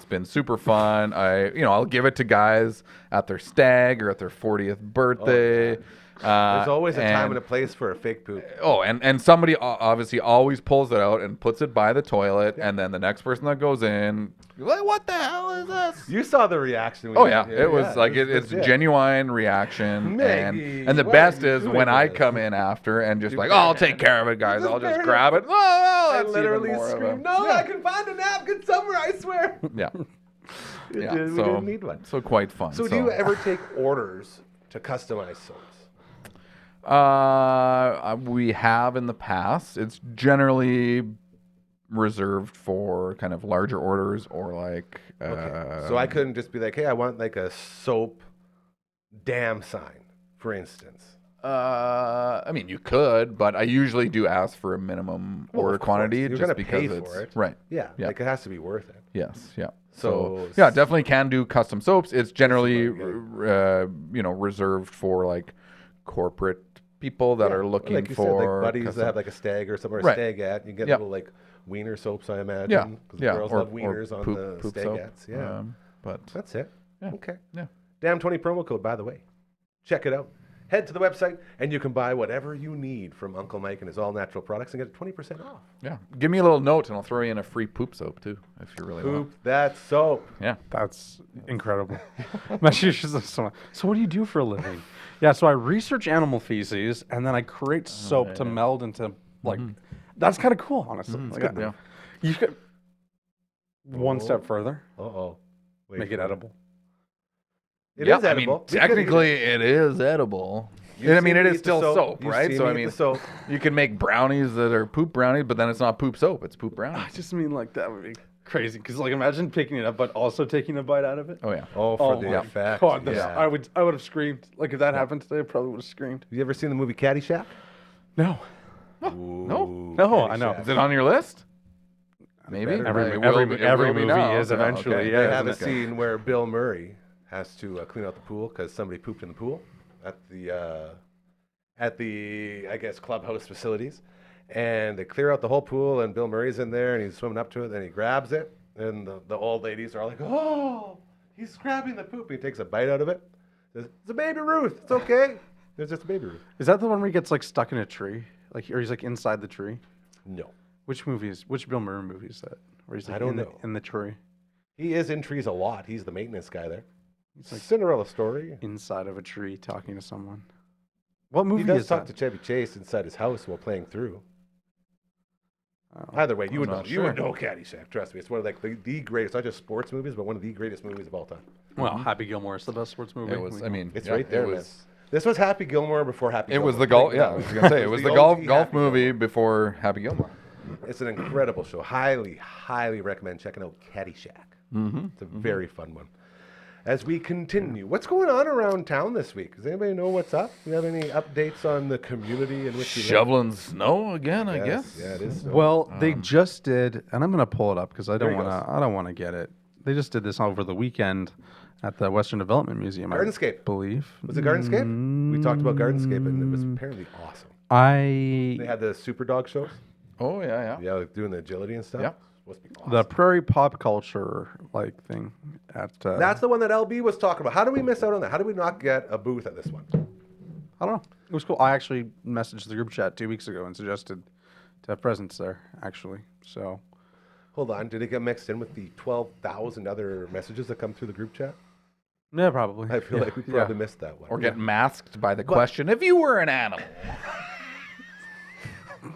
Speaker 4: been super fun. I'll give it to guys at their stag or at their 40th birthday.
Speaker 3: Oh, there's always a time and a place for a fake poop.
Speaker 4: Oh, and somebody obviously always pulls it out and puts it by the toilet, and then the next person that goes in, like, what the hell is this?
Speaker 3: You saw the reaction.
Speaker 4: It was like it's genuine reaction,
Speaker 3: Maggie,
Speaker 4: and the best is when I come in after and just like, I'll take care of it, guys. I'll just grab it.
Speaker 3: I literally scream, no, I can find a napkin somewhere, I swear.
Speaker 4: Yeah.
Speaker 3: We didn't need one.
Speaker 4: So quite fun.
Speaker 3: So do you ever take orders to customize soaps?
Speaker 4: We have in the past. It's generally reserved for kind of larger orders or like.
Speaker 3: Okay. So I couldn't just be like, hey, I want like a soap dam sign, for instance.
Speaker 4: I mean, you could, but I usually do ask for a minimum order quantity.
Speaker 3: You're
Speaker 4: just
Speaker 3: gonna
Speaker 4: because
Speaker 3: pay for it,
Speaker 4: right?
Speaker 3: Yeah, like it has to be worth it.
Speaker 4: Yes, yeah.
Speaker 3: So
Speaker 4: yeah, definitely can do custom soaps. It's generally reserved for like corporate people that are looking
Speaker 3: like you
Speaker 4: for
Speaker 3: said, like buddies that have like a stag or somewhere stag at. You get little like wiener soaps, I imagine.
Speaker 4: Yeah,
Speaker 3: because girls love wieners on the
Speaker 4: poop
Speaker 3: stag
Speaker 4: soap.
Speaker 3: ats. Yeah,
Speaker 4: but
Speaker 3: that's it.
Speaker 4: Yeah.
Speaker 3: Okay.
Speaker 4: Yeah.
Speaker 3: Damn 20 promo code, by the way. Check it out. Head to the website and you can buy whatever you need from Uncle Mike and his all natural products and get 20% off.
Speaker 4: Yeah, give me a little note and I'll throw you in a free poop soap too if you really want.
Speaker 3: Poop that soap.
Speaker 4: Yeah,
Speaker 5: that's incredible. So what do you do for a living? Yeah, so I research animal feces and then I create soap to meld into like. That's kind of cool, honestly.
Speaker 4: Good, yeah.
Speaker 5: You could one step further.
Speaker 3: Wait
Speaker 5: make it edible.
Speaker 3: It is edible.
Speaker 4: I mean, technically, it is edible.
Speaker 3: You've
Speaker 4: I mean,
Speaker 3: seen
Speaker 4: it
Speaker 3: me
Speaker 4: is
Speaker 3: eat the
Speaker 4: still soap,
Speaker 3: You've
Speaker 4: right?
Speaker 3: seen
Speaker 4: So
Speaker 3: me
Speaker 4: I
Speaker 3: eat
Speaker 4: mean,
Speaker 3: the soap.
Speaker 4: you can make brownies that are poop brownies, but then it's not poop soap; it's poop
Speaker 5: I
Speaker 4: brownies.
Speaker 5: just mean like that would be crazy because like imagine picking it up but also taking a bite out of it.
Speaker 4: Oh yeah.
Speaker 3: Oh, for
Speaker 5: Oh
Speaker 3: the
Speaker 5: my
Speaker 3: effect.
Speaker 5: God,
Speaker 3: yeah.
Speaker 5: I would have screamed. Like if that happened today, I probably would have screamed.
Speaker 3: You ever seen the movie Caddyshack?
Speaker 5: No.
Speaker 3: Ooh,
Speaker 5: No, I know.
Speaker 3: Caddyshack.
Speaker 4: Is it on your list? Maybe.
Speaker 3: better
Speaker 5: Every
Speaker 3: be.
Speaker 4: It will
Speaker 5: every
Speaker 4: be- it
Speaker 5: every
Speaker 4: will be
Speaker 5: movie
Speaker 4: now.
Speaker 5: is
Speaker 4: No,
Speaker 5: eventually.
Speaker 4: okay.
Speaker 5: Yeah.
Speaker 3: They have a
Speaker 5: isn't it?
Speaker 3: scene where Bill Murray has to clean out the pool because somebody pooped in the pool at the I guess clubhouse facilities, and they clear out the whole pool, and Bill Murray's in there, and he's swimming up to it, and he grabs it, and the old ladies are like, "Oh, he's grabbing the poop." He takes a bite out of it. Says, "It's a baby Ruth. It's okay. There's just a baby Ruth."
Speaker 5: Is that the one where he gets like stuck in a tree, like or he's like inside the tree?
Speaker 3: No,
Speaker 5: Which Bill Murray movie is that? Where he's like
Speaker 3: I don't
Speaker 5: in
Speaker 3: know.
Speaker 5: in the tree,
Speaker 3: he is in trees a lot. He's the maintenance guy there.
Speaker 5: He's like
Speaker 3: Cinderella story.
Speaker 5: inside of a tree talking to someone. What movie
Speaker 3: He does
Speaker 5: is
Speaker 3: talk
Speaker 5: that?
Speaker 3: to Chevy Chase inside his house while playing through.
Speaker 5: Oh.
Speaker 3: Either way, you would
Speaker 4: I'm
Speaker 3: know.
Speaker 4: not
Speaker 3: You would
Speaker 4: sure.
Speaker 3: know Caddyshack. Trust me, it's one of like the greatest, not just sports movies, but one of the greatest movies of all time.
Speaker 5: Well, Happy Gilmore is the best sports movie.
Speaker 4: It was. I mean,
Speaker 3: It's
Speaker 4: yeah,
Speaker 3: right there,
Speaker 4: It
Speaker 3: man.
Speaker 4: was.
Speaker 3: This was Happy Gilmore before Happy.
Speaker 4: It
Speaker 3: Gilmore.
Speaker 4: was the golf.
Speaker 3: Think
Speaker 4: Yeah,
Speaker 3: about
Speaker 4: I
Speaker 3: it.
Speaker 4: was gonna say it was the golf
Speaker 3: OG
Speaker 4: golf
Speaker 3: Happy
Speaker 4: movie
Speaker 3: Gilmore.
Speaker 4: before Happy Gilmore.
Speaker 3: It's an incredible show. Highly, highly recommend checking out Caddyshack.
Speaker 4: Mm-hmm.
Speaker 3: It's a very fun one. As we continue, what's going on around town this week? Does anybody know what's up? Do you have any updates on the community in which you live?
Speaker 4: Shoveling snow again, I
Speaker 3: Yes,
Speaker 4: guess.
Speaker 3: yeah, it is. snow.
Speaker 5: Well, they just did, and I'm gonna pull it up because I
Speaker 3: There
Speaker 5: don't
Speaker 3: he
Speaker 5: want to. I don't want to get it. They just did this over the weekend at the Western Development Museum.
Speaker 3: Gardenscape.
Speaker 5: I believe.
Speaker 3: Was it Gardenscape? We talked about Gardenscape, and it was apparently awesome. They
Speaker 5: I
Speaker 3: had the super dog shows.
Speaker 4: Oh yeah.
Speaker 3: Yeah, like doing the agility and stuff.
Speaker 4: Yeah.
Speaker 3: Supposed to be awesome.
Speaker 5: the Prairie Pop Culture like thing at.
Speaker 3: That's the one that LB was talking about. How did we miss out on that? How did we not get a booth at this one?
Speaker 5: I don't know. It was cool. I actually messaged the group chat 2 weeks ago and suggested to have presents there. Actually, so
Speaker 3: Hold on. Did it get mixed in with the 12,000 other messages that come through the group chat?
Speaker 5: yeah, probably.
Speaker 3: I feel like we probably missed that one.
Speaker 4: Or get masked by the question: if you were an animal,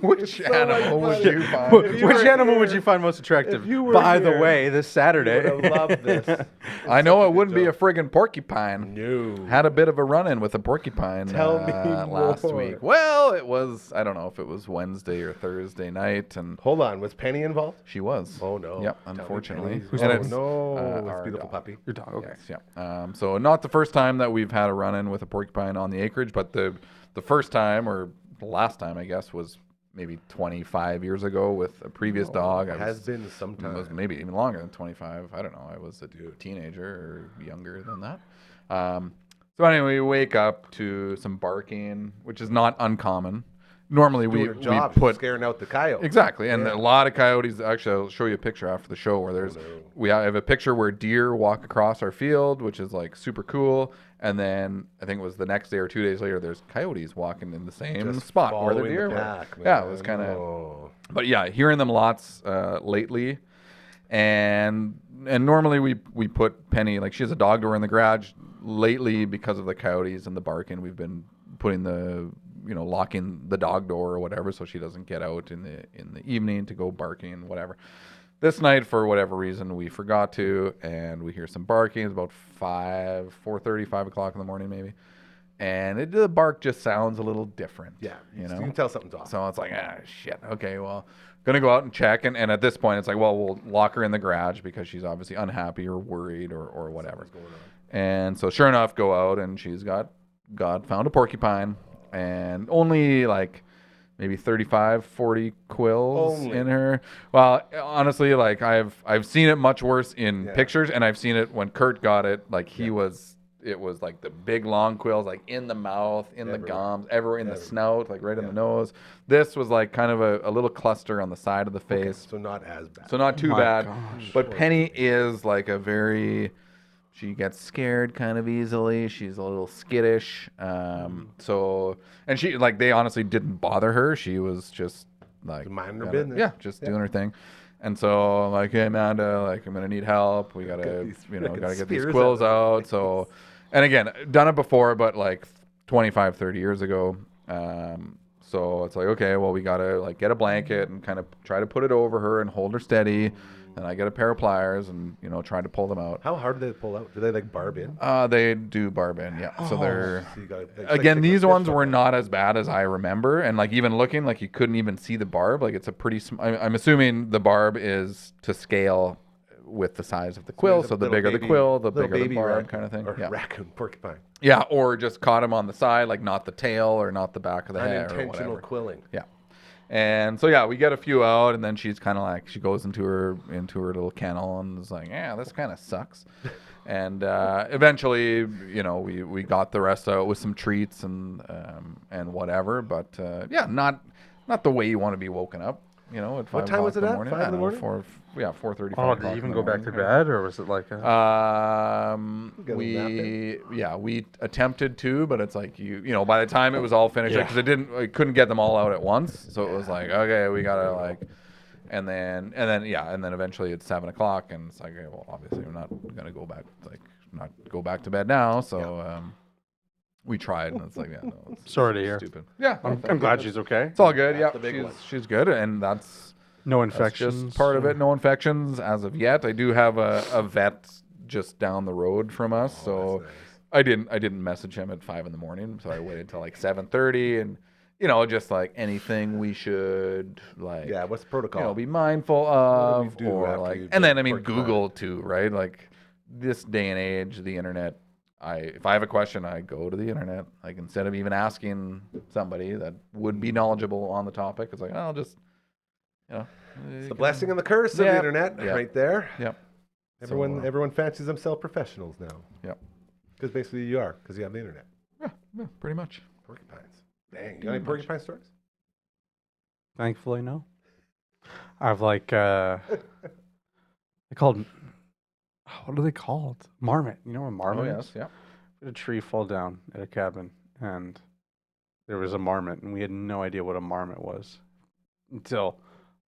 Speaker 4: which animal would you find?
Speaker 5: Which animal would you find most attractive?
Speaker 3: if you were
Speaker 5: By the
Speaker 3: here,
Speaker 5: way, this Saturday.
Speaker 3: I would have loved this.
Speaker 4: I know it wouldn't be a friggin' porcupine.
Speaker 3: No.
Speaker 4: Had a bit of a run-in with a porcupine
Speaker 3: Tell me
Speaker 4: last
Speaker 3: more.
Speaker 4: week. Well, it was, I don't know if it was Wednesday or Thursday night, and
Speaker 3: Hold on. Was Penny involved?
Speaker 4: she was.
Speaker 3: Oh, no.
Speaker 4: Yep,
Speaker 3: Tell me
Speaker 4: unfortunately.
Speaker 3: Penny's-
Speaker 4: And
Speaker 3: Oh,
Speaker 4: it's,
Speaker 3: no.
Speaker 4: our
Speaker 3: It's beautiful
Speaker 4: dog.
Speaker 3: puppy.
Speaker 5: Your dog. Okay.
Speaker 4: Yes, yeah. So not the first time that we've had a run-in with a porcupine on the acreage, but the first time, or the last time, I guess, was maybe 25 years ago with a previous dog. I
Speaker 3: Has
Speaker 4: was,
Speaker 3: been some
Speaker 4: it
Speaker 3: time.
Speaker 4: was maybe even longer than 25. I don't know. I was a teenager or younger than that. So anyway, we wake up to some barking, which is not uncommon. Normally
Speaker 3: Doing
Speaker 4: we
Speaker 3: her job,
Speaker 4: put
Speaker 3: scaring out the coyotes.
Speaker 4: exactly, and
Speaker 3: Yeah.
Speaker 4: a lot of coyotes. Actually, I'll show you a picture after the show where there's we have a picture where deer walk across our field, which is like super cool. And then I think it was the next day or 2 days later, there's coyotes walking in the same
Speaker 3: Just
Speaker 4: spot where the
Speaker 3: following
Speaker 4: deer were.
Speaker 3: pack,
Speaker 4: Yeah, it
Speaker 3: man.
Speaker 4: was kind of.
Speaker 3: Oh.
Speaker 4: But yeah, hearing them lots lately, and normally we put Penny, like she has a dog door in the garage. Lately, because of the coyotes and the barking, we've been putting locking the dog door or whatever, so she doesn't get out in the evening to go barking and whatever. This night, for whatever reason, we forgot to, and we hear some barking. It's about 4:30, 5 o'clock in the morning maybe, and the bark just sounds a little different.
Speaker 3: Yeah.
Speaker 4: you
Speaker 3: You
Speaker 4: know.
Speaker 3: can tell something's off.
Speaker 4: So it's like, shit. Okay, well, gonna go out and check. And at this point, it's like, well, we'll lock her in the garage because she's obviously unhappy or worried or whatever.
Speaker 3: What's going on?
Speaker 4: And so sure enough, go out and she's found a porcupine and only like maybe 35, 40 quills
Speaker 3: Only.
Speaker 4: in her. Well, honestly, like I've seen it much worse in
Speaker 3: Yeah.
Speaker 4: pictures, and I've seen it when Kurt got it. Like it was like the big long quills, like in the mouth, in
Speaker 3: Everywhere.
Speaker 4: the gums, everywhere in the
Speaker 3: Everywhere.
Speaker 4: snout, like right in
Speaker 3: Yeah.
Speaker 4: the nose. This was like kind of a little cluster on the side of the face.
Speaker 3: So not as bad.
Speaker 4: So not too
Speaker 5: My
Speaker 4: bad.
Speaker 5: gosh.
Speaker 4: But Penny is like she gets scared kind of easily. She's a little skittish. So, and she, like, they honestly didn't bother her. She was just like,
Speaker 3: Minding her
Speaker 4: gotta-
Speaker 3: business.
Speaker 4: Yeah, just doing her thing. And so I'm like, hey, Amanda, like, I'm going to need help. We got
Speaker 3: Got
Speaker 4: to,
Speaker 3: these
Speaker 4: gotta
Speaker 3: frickin'
Speaker 4: get these
Speaker 3: spears
Speaker 4: quills
Speaker 3: out.
Speaker 4: out. So, and again, done it before, but like 25, 30 years ago. So it's like, okay, well, we got to like get a blanket and kind of try to put it over her and hold her steady. and I get a pair of pliers and try to pull them out.
Speaker 3: How hard do they pull out? Do they like barb in?
Speaker 4: They do barb in, yeah. So they're
Speaker 3: So you gotta,
Speaker 4: again, these ones were not as bad as I remember, and like even looking, like you couldn't even see the barb. Like it's a pretty. I'm assuming the barb is to scale with the size of the quill. So the bigger the quill, the bigger the barb, kind of thing.
Speaker 3: Or raccoon, porcupine.
Speaker 4: Yeah, or just caught him on the side, like not the tail or not the back of the head or
Speaker 3: Unintentional
Speaker 4: whatever.
Speaker 3: quilling.
Speaker 4: Yeah. And so yeah, we get a few out, and then she's kind of like she goes into her little kennel and is like, yeah, this kind of sucks. And eventually, we got the rest out with some treats and whatever. But yeah, not the way you want to be woken up. At 5
Speaker 3: What time was it at?
Speaker 4: morning.
Speaker 3: 5 in the morning?
Speaker 4: 4:30.
Speaker 5: Oh, did you even go back to bed, or was it like
Speaker 4: we attempted to, but it's like by the time it was all finished, because I couldn't get them all out at once, so it was like, okay, we gotta and then eventually it's 7 o'clock, and it's like, okay, well, obviously we're not gonna go back to bed now, so we tried, and it's like, yeah, no, it's
Speaker 5: sorry to hear.
Speaker 4: stupid. Yeah,
Speaker 5: I'm glad she's okay.
Speaker 4: it's all good.
Speaker 3: That's
Speaker 4: Yeah,
Speaker 3: the big one.
Speaker 4: she's good, and that's
Speaker 5: No
Speaker 4: that's
Speaker 5: infections.
Speaker 4: just part of it. No infections as of yet. I do have a vet just down the road from us, so
Speaker 3: that's nice.
Speaker 4: I didn't message him at 5 in the morning, so I waited till like 7:30, and just like anything we should
Speaker 3: What's the protocol?
Speaker 4: be mindful
Speaker 3: What
Speaker 4: of,
Speaker 3: do we do
Speaker 4: or
Speaker 3: after
Speaker 4: like,
Speaker 3: you
Speaker 4: and then
Speaker 3: get
Speaker 4: I mean
Speaker 3: porcupine?
Speaker 4: Google too, right? Like this day and age, the internet. If I have a question, I go to the internet. Like instead of even asking somebody that would be knowledgeable on the topic, it's like I'll just,
Speaker 3: It's the blessing and the curse of the internet, right there.
Speaker 4: Yep.
Speaker 3: Everyone fancies themselves professionals now.
Speaker 4: Yep.
Speaker 3: Because basically you are, because you have the internet.
Speaker 4: Yeah, pretty much.
Speaker 3: Porcupines. Dang, you got any porcupine stories?
Speaker 5: Thankfully, no. I've they called. What are they called? Marmot. You know what marmot
Speaker 4: Oh
Speaker 5: is?
Speaker 4: yes, yeah.
Speaker 5: We had a tree fall down at a cabin, and there was a marmot, and we had no idea what a marmot was until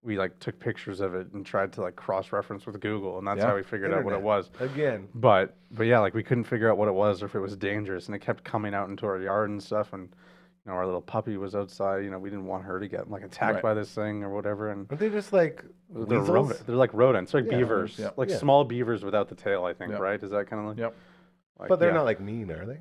Speaker 5: we took pictures of it and tried to cross-reference with Google, and that's how we figured out what it was.
Speaker 3: Again.
Speaker 5: But yeah, we couldn't figure out what it was or if it was dangerous, and it kept coming out into our yard and stuff, and our little puppy was outside. We didn't want her to get attacked by this thing or whatever, and
Speaker 3: Aren't they just
Speaker 5: they're like rodents, like
Speaker 3: Yeah,
Speaker 5: beavers,
Speaker 4: yeah.
Speaker 5: small beavers without the tail. I think,
Speaker 4: Yep.
Speaker 5: right? Is that kind of like?
Speaker 4: Yep.
Speaker 3: But they're not mean, are they?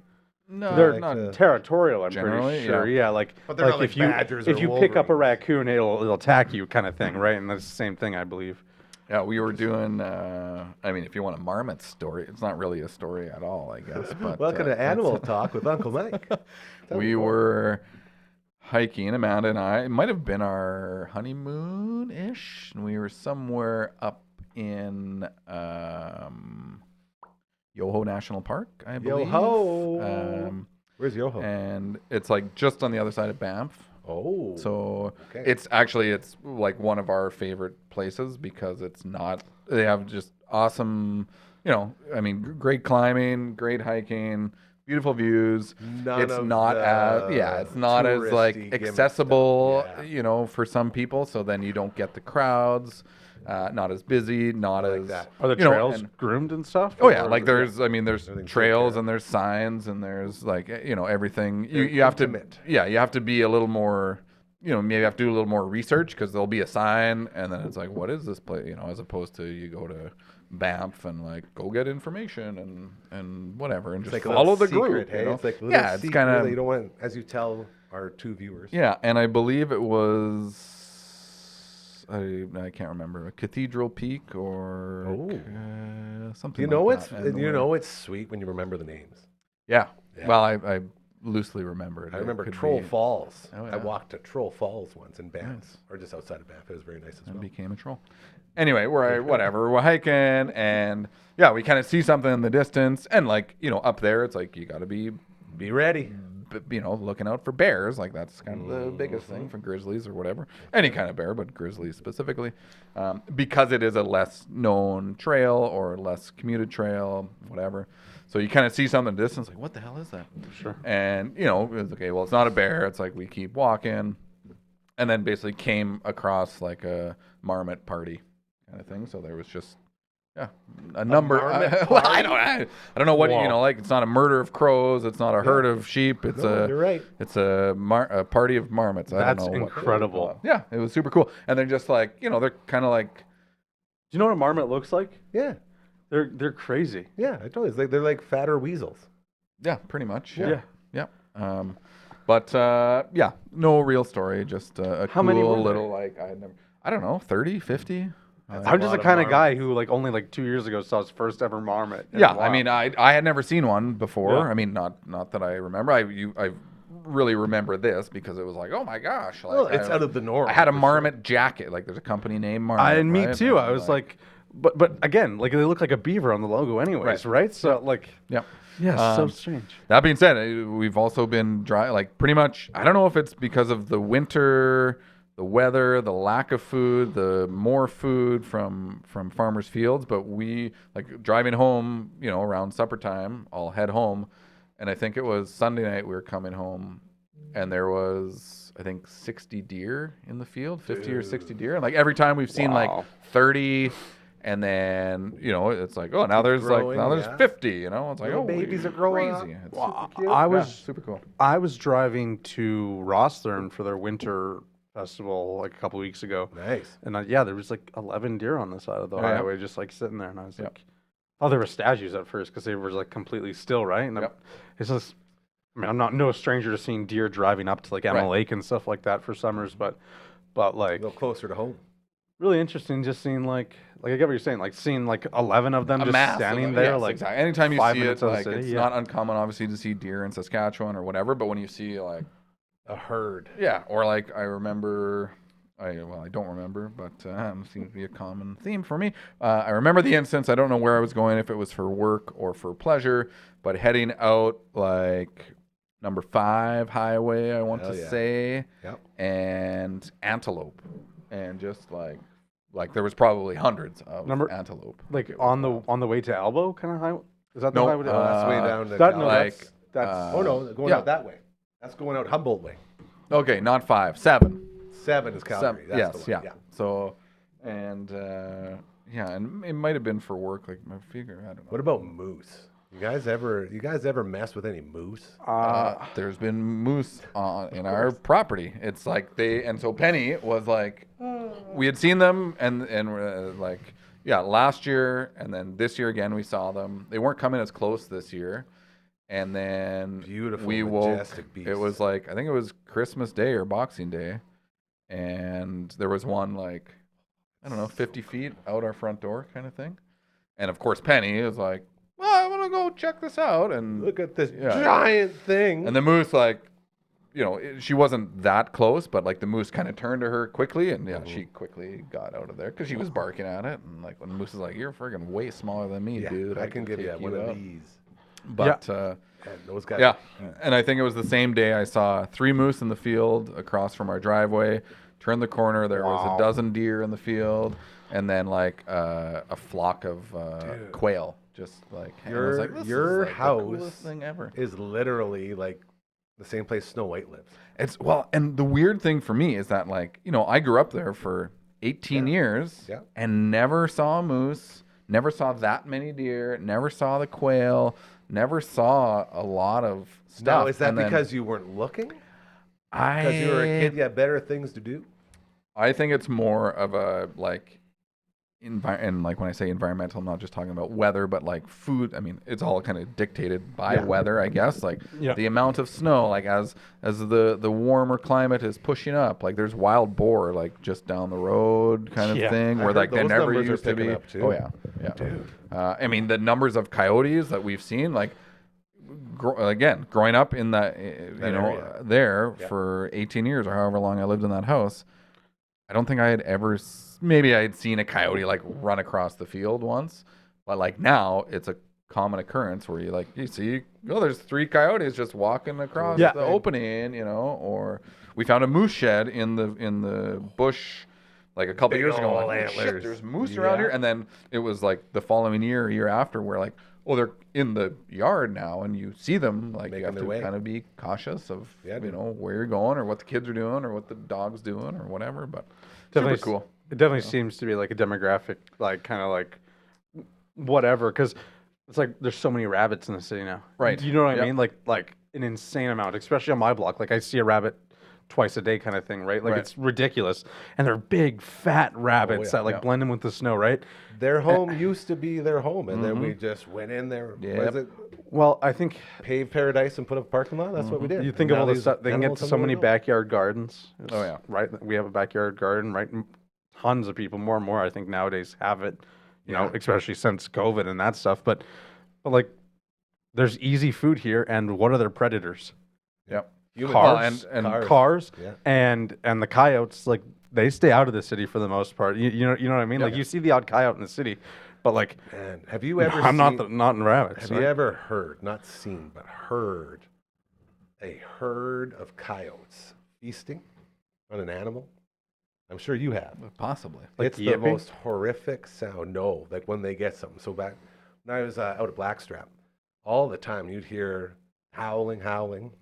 Speaker 4: No,
Speaker 5: They're
Speaker 4: not
Speaker 5: territorial. I'm
Speaker 4: generally,
Speaker 5: pretty sure. Yeah,
Speaker 3: But they're not
Speaker 5: if
Speaker 3: like badgers
Speaker 5: if
Speaker 3: or
Speaker 5: you pick up a
Speaker 3: wolverines.
Speaker 5: raccoon, it'll attack you, kind of thing, right? And that's the same thing, I believe.
Speaker 4: Yeah, we were doing. I mean, if you want a marmot story, it's not really a story at all, I guess. But
Speaker 3: Welcome to Animal Talk with Uncle Mike.
Speaker 4: We were hiking, Amanda and I. It might have been our honeymoon-ish, and we were somewhere up in Yoho National Park, I believe.
Speaker 3: Yoho. Where's Yoho?
Speaker 4: And it's just on the other side of Banff.
Speaker 3: Oh.
Speaker 4: So
Speaker 3: okay.
Speaker 4: it's one of our favorite places because they have just awesome, great climbing, great hiking, beautiful views. It's not as
Speaker 3: touristy
Speaker 4: accessible,
Speaker 3: gimmick stuff. Yeah.
Speaker 4: For some people. So then you don't get the crowds, not as busy, not as
Speaker 3: that.
Speaker 5: Are the trails groomed and stuff?
Speaker 4: Oh yeah,
Speaker 5: Or-
Speaker 4: there's there's
Speaker 3: Everything
Speaker 4: trails
Speaker 3: taken
Speaker 4: and there's signs and there's everything.
Speaker 3: They're
Speaker 4: You have to
Speaker 3: intimate.
Speaker 4: you have to be a little more maybe you have to do a little more research because there'll be a sign and then it's like, what is this place? As opposed to you go to Banff and go get information and whatever and
Speaker 3: It's
Speaker 4: just
Speaker 3: like a
Speaker 4: follow
Speaker 3: little
Speaker 4: the group.
Speaker 3: secret, hey? It's like a little
Speaker 4: yeah, it's
Speaker 3: secret
Speaker 4: kind
Speaker 3: that
Speaker 4: of
Speaker 3: you don't want, as you tell our two viewers.
Speaker 4: yeah, and I believe it was. I can't remember, a Cathedral Peak or something.
Speaker 3: It's sweet when you remember the names.
Speaker 4: Yeah.
Speaker 3: Yeah.
Speaker 4: Well, I loosely remember it.
Speaker 3: I remember
Speaker 4: It could
Speaker 3: Troll
Speaker 4: be-
Speaker 3: Falls.
Speaker 4: Oh,
Speaker 3: I
Speaker 4: yeah.
Speaker 3: walked to Troll Falls once in Banff,
Speaker 4: Nice.
Speaker 3: or just outside of Banff. It was very nice as
Speaker 4: and
Speaker 3: well.
Speaker 4: became a troll. Anyway, we're hiking and yeah, we kind of see something in the distance and up there, it's you got to be
Speaker 3: ready.
Speaker 4: looking out for bears. That's kind of the biggest thing for grizzlies or whatever. Any kind of bear, but grizzlies specifically, because it is a less known trail or less commuted trail, whatever. So you kind of see something in the distance, what the hell is that?
Speaker 5: Sure.
Speaker 4: And it's okay. Well, it's not a bear. It's we keep walking, and then basically came across a marmot party kind of thing. So there was just. Yeah, a number.
Speaker 3: marmot
Speaker 4: Well,
Speaker 3: party?
Speaker 4: I don't know what it's not a murder of crows. It's not a herd of sheep. It's
Speaker 3: You're right.
Speaker 4: It's a party of marmots. I
Speaker 5: That's
Speaker 4: don't know.
Speaker 5: incredible.
Speaker 4: Yeah, it was super cool. And they're just they're kind of
Speaker 5: you know what a marmot looks like?
Speaker 3: Yeah.
Speaker 5: They're crazy.
Speaker 3: Yeah, I told you. They're like fatter weasels.
Speaker 4: Yeah, pretty much.
Speaker 5: Yeah.
Speaker 4: But yeah, no real story. Just a
Speaker 5: How
Speaker 4: cool
Speaker 5: many were there?
Speaker 4: little like I don't know, 30, 50.
Speaker 5: I'm just the kind of guy who like only like 2 years ago saw his first ever marmot.
Speaker 4: Yeah, I mean, I had never seen one before.
Speaker 5: Yeah.
Speaker 4: I mean, not that I remember. I really remember this because it was like, oh my gosh, like
Speaker 3: Well, it's out of the norm.
Speaker 4: I had a
Speaker 3: for
Speaker 4: marmot jacket. Like, there's a company named Marmot.
Speaker 5: and me
Speaker 4: right?
Speaker 5: too.
Speaker 4: And
Speaker 5: I was like, but again, like they look like a beaver on the logo, anyways, right? So like,
Speaker 4: yeah.
Speaker 5: yeah, so strange.
Speaker 4: That being said, we've also been dry, like pretty much. I don't know if it's because of the winter, the weather, the lack of food, the more food from farmers' fields. But we like driving home, you know, around supper time. I'll head home, and I think it was Sunday night we were coming home, and there was I think 60 deer in the field, 50 or 60 deer, and like every time we've seen like 30. And then, you know, it's like, oh, now there's
Speaker 3: growing,
Speaker 4: there's
Speaker 3: yeah.
Speaker 4: 50, you know? It's like,
Speaker 3: Little
Speaker 4: oh,
Speaker 3: babies are growing
Speaker 4: crazy.
Speaker 3: up.
Speaker 4: It's
Speaker 5: Well,
Speaker 4: super cute.
Speaker 5: I
Speaker 4: Yeah,
Speaker 5: was
Speaker 4: super cool.
Speaker 5: I was driving to Rosthern for their winter festival like a couple weeks ago.
Speaker 3: Nice.
Speaker 5: And yeah, there was like 11 deer on the side of the
Speaker 4: Oh, yeah.
Speaker 5: highway, just like sitting there. And I was
Speaker 4: Yep.
Speaker 5: like, oh, there were statues at first because they were like completely still, right? And
Speaker 4: Yep.
Speaker 5: it's just, I mean, I'm not no stranger to seeing deer driving up to like Emma
Speaker 4: Right.
Speaker 5: Lake and stuff like that for summers, but
Speaker 3: A
Speaker 5: like
Speaker 3: little closer to home.
Speaker 5: really interesting just seeing like I get what you're saying, like seeing like 11 of them
Speaker 4: A
Speaker 5: just
Speaker 4: mass of
Speaker 5: standing
Speaker 4: them.
Speaker 5: there,
Speaker 4: Yes,
Speaker 5: like
Speaker 4: exactly. Anytime you
Speaker 5: 5
Speaker 4: see
Speaker 5: minutes
Speaker 4: it,
Speaker 5: out of the
Speaker 4: like
Speaker 5: city,
Speaker 4: it's
Speaker 5: yeah.
Speaker 4: not uncommon, obviously, to see deer in Saskatchewan or whatever. But when you see like,
Speaker 3: A herd.
Speaker 4: yeah, or like I remember, I don't remember, but seems to be a common theme for me. I remember the instance. I don't know where I was going, if it was for work or for pleasure, but heading out like number 5 highway, I want
Speaker 3: Hell
Speaker 4: to
Speaker 3: yeah.
Speaker 4: say,
Speaker 3: Yep.
Speaker 4: and antelope, and just like there was probably hundreds of antelope.
Speaker 5: like on the way to Elbow kind of highway. Is that the
Speaker 4: No,
Speaker 5: highway?
Speaker 3: That's way down to
Speaker 5: that, no,
Speaker 3: Calgary.
Speaker 5: that's
Speaker 3: Oh no, going
Speaker 4: yeah.
Speaker 3: out that way. That's going out Humboldt way.
Speaker 4: Okay, not 5, 7.
Speaker 3: 7 is Calgary. That's
Speaker 4: Yes,
Speaker 3: the one.
Speaker 4: yeah. So, and yeah, and it might have been for work. Like I figure, I don't know.
Speaker 3: What about moose? You guys ever mess with any moose?
Speaker 4: There's been moose in our property. It's like so Penny was like, we had seen them and like, yeah, last year and then this year again we saw them. They weren't coming as close this year, and then
Speaker 3: Beautiful,
Speaker 4: we woke.
Speaker 3: majestic beasts.
Speaker 4: It was like I think it was Christmas Day or Boxing Day, and there was one like, I don't know, 50 feet out our front door kind of thing, and of course Penny was like, well, I want to go check this out. And
Speaker 3: Look at this
Speaker 4: yeah.
Speaker 3: giant thing.
Speaker 4: And the moose, like, you know, she wasn't that close, but like the moose kind of turned to her quickly, and yeah, she quickly got out of there because she was barking at it. And like when the moose is like, "You're friggin' way smaller than me,
Speaker 3: yeah,
Speaker 4: dude.
Speaker 3: I can give you
Speaker 4: take
Speaker 3: one of
Speaker 4: out."
Speaker 3: these.
Speaker 4: But
Speaker 3: And those guys.
Speaker 4: yeah, and I think it was the same day I saw 3 moose in the field across from our driveway. Turned the corner, there was a dozen deer in the field, and then like a flock of quail. Just like
Speaker 3: Your
Speaker 4: the
Speaker 3: house
Speaker 4: coolest thing ever.
Speaker 3: is literally like the same place Snow White lives.
Speaker 4: It's and the weird thing for me is that like, you know, I grew up there for 18 years
Speaker 3: Yeah.
Speaker 4: and never saw a moose, never saw that many deer, never saw the quail, never saw a lot of stuff.
Speaker 3: Now, is that
Speaker 4: And then
Speaker 3: because you weren't looking?
Speaker 4: I
Speaker 3: Because you were a kid, you had better things to do?
Speaker 4: I think it's more of a like and like when I say environmental, I'm not just talking about weather, but like food. I mean, it's all kind of dictated by weather, I guess. Like the amount of snow, like as the warmer climate is pushing up, like there's wild boar like just down the road kind of thing,
Speaker 3: I
Speaker 4: where
Speaker 3: heard
Speaker 4: like they
Speaker 3: those
Speaker 4: never
Speaker 3: numbers are
Speaker 4: used to
Speaker 3: picking
Speaker 4: be.
Speaker 3: up, too.
Speaker 4: Oh yeah.
Speaker 3: Dude.
Speaker 4: I mean, the numbers of coyotes that we've seen, like growing up in that
Speaker 3: area.
Speaker 4: there for 18 years or however long I lived in that house, I don't think I had ever. Maybe I had seen a coyote like run across the field once, but like now it's a common occurrence where you see, oh, there's 3 coyotes just walking across the opening, you know, or we found a moose shed in the bush like a couple years ago. Like, shit,
Speaker 3: antlers.
Speaker 4: there's moose around here, and then it was like the following year after, where like, oh, they're in the yard now, and you see them, like you have to kind of be cautious of you know where you're going or what the kids are doing or what the dog's doing or whatever, but
Speaker 5: Definitely
Speaker 4: super cool.
Speaker 5: It definitely seems to be like a demographic, like kind of like whatever, because it's like there's so many rabbits in the city now.
Speaker 4: Right.
Speaker 5: You know what I mean? Like an insane amount, especially on my block. Like I see a rabbit twice a day kind of thing, right? Like
Speaker 4: Right.
Speaker 5: it's ridiculous. And they're big, fat rabbits that like
Speaker 4: Yeah.
Speaker 5: blend in with the snow, right?
Speaker 3: Their home used to be their home, and then we just went in there.
Speaker 4: Yep.
Speaker 3: Was it
Speaker 5: Well, I think
Speaker 3: pave paradise and put up a parking lot? That's what we did.
Speaker 5: you
Speaker 3: And
Speaker 5: think of
Speaker 3: now
Speaker 5: all the
Speaker 3: these
Speaker 5: stuff, they can get
Speaker 3: animals
Speaker 5: to
Speaker 3: come
Speaker 5: so
Speaker 3: and
Speaker 5: many
Speaker 3: go.
Speaker 5: backyard gardens.
Speaker 4: Oh, yeah.
Speaker 5: Right? We have a backyard garden, right? And tons of people, more and more, I think nowadays have it, you know, especially since COVID and that stuff. But like, there's easy food here, and what are their predators?
Speaker 4: Yep.
Speaker 3: Human
Speaker 5: Cars,
Speaker 3: and
Speaker 5: cars,
Speaker 3: Yeah.
Speaker 5: and the coyotes, like they stay out of the city for the most part. You know what I mean?
Speaker 4: Yeah.
Speaker 5: Like you see the odd coyote in the city, but like
Speaker 3: Man, have you ever?
Speaker 5: I'm
Speaker 3: seen,
Speaker 5: not in rabbits.
Speaker 3: Have
Speaker 5: right?
Speaker 3: you ever heard, not seen, but heard, a herd of coyotes feasting on an animal? I'm sure you have.
Speaker 4: Possibly.
Speaker 3: It's the
Speaker 5: yipping?
Speaker 3: most horrific sound. No, like when they get something. So back when I was out at Blackstrap, all the time you'd hear howling.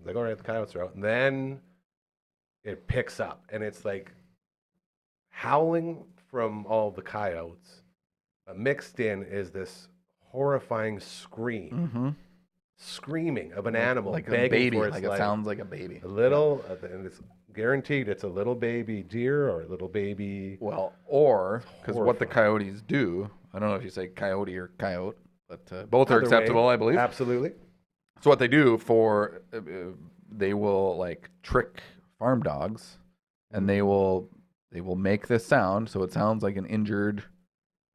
Speaker 3: Like, all right, the coyotes are out. And then it picks up, and it's like howling from all the coyotes. But mixed in is this horrifying scream. Screaming of an animal
Speaker 4: like a
Speaker 3: begging
Speaker 4: baby.
Speaker 3: for its
Speaker 4: Like
Speaker 3: life.
Speaker 4: it sounds like a baby.
Speaker 3: A little, and it's guaranteed it's a little baby deer or a little baby.
Speaker 4: Well, or because what the
Speaker 3: horrifying.
Speaker 4: coyotes do, I don't know if you say coyote or coyote, but both are
Speaker 3: Either way,
Speaker 4: acceptable, I believe.
Speaker 3: Absolutely.
Speaker 4: So what they do for, they will like trick farm dogs, and they will make this sound, so it sounds like an injured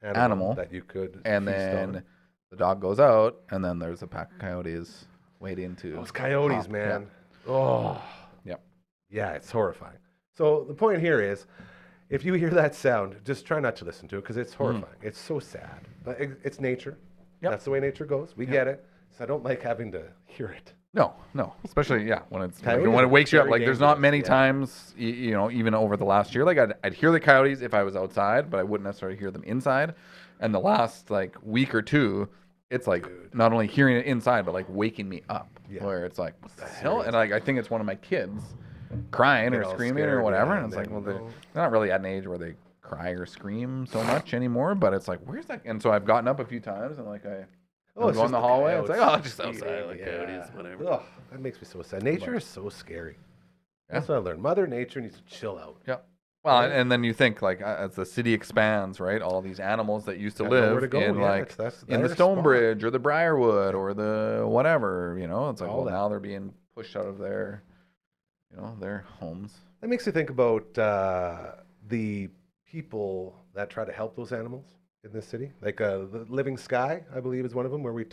Speaker 4: animal,
Speaker 3: that you could
Speaker 4: and
Speaker 3: feast
Speaker 4: then
Speaker 3: on.
Speaker 4: the dog goes out, and then there's a pack of coyotes waiting to.
Speaker 3: Those coyotes,
Speaker 4: hop.
Speaker 3: man. Oh,
Speaker 4: Yep.
Speaker 3: yeah, it's horrifying. So the point here is, if you hear that sound, just try not to listen to it because it's horrifying. It's so sad, but it's nature.
Speaker 4: Yep.
Speaker 3: That's the way nature goes. We get it. So I don't like having to hear it.
Speaker 4: No, especially when it's
Speaker 3: Coyotes
Speaker 4: when
Speaker 3: are
Speaker 4: it wakes you up.
Speaker 3: very
Speaker 4: Like there's not
Speaker 3: dangerous,
Speaker 4: many
Speaker 3: yeah.
Speaker 4: times, you know, even over the last year. Like I'd hear the coyotes if I was outside, but I wouldn't necessarily hear them inside. And the last like week or two, it's like not only hearing it inside, but like waking me up.
Speaker 3: Yeah.
Speaker 4: Where it's like, what the hell? And like I think it's one of my kids crying
Speaker 3: Get
Speaker 4: or
Speaker 3: all
Speaker 4: screaming or
Speaker 3: scared,
Speaker 4: whatever.
Speaker 3: yeah,
Speaker 4: And it's like,
Speaker 3: and
Speaker 4: well,
Speaker 3: then,
Speaker 4: they're not really at an age where they cry or scream so much anymore. But it's like, where's that? And so I've gotten up a few times and like I.
Speaker 3: Oh,
Speaker 4: go in the hallway. It's like, oh, just
Speaker 3: coyotes
Speaker 4: outside,
Speaker 3: eating,
Speaker 4: like
Speaker 3: yeah.
Speaker 4: coyotes, whatever.
Speaker 3: Ugh, that makes me so sad. Nature is so scary.
Speaker 4: Yeah.
Speaker 3: That's what I learned. Mother Nature needs to chill out.
Speaker 4: Yeah. Well, and then you think like as the city expands, right? All these animals that used to
Speaker 3: Got nowhere
Speaker 4: live
Speaker 3: to go,
Speaker 4: in
Speaker 3: yeah,
Speaker 4: like
Speaker 3: that's
Speaker 4: in the
Speaker 3: their
Speaker 4: Stonebridge or the Briarwood or the whatever, you know, it's like
Speaker 3: All that.
Speaker 4: now they're being pushed out of their, you know, their homes.
Speaker 3: That makes you think about the people that try to help those animals in this city. Like the Living Sky, I believe, is one of them, where we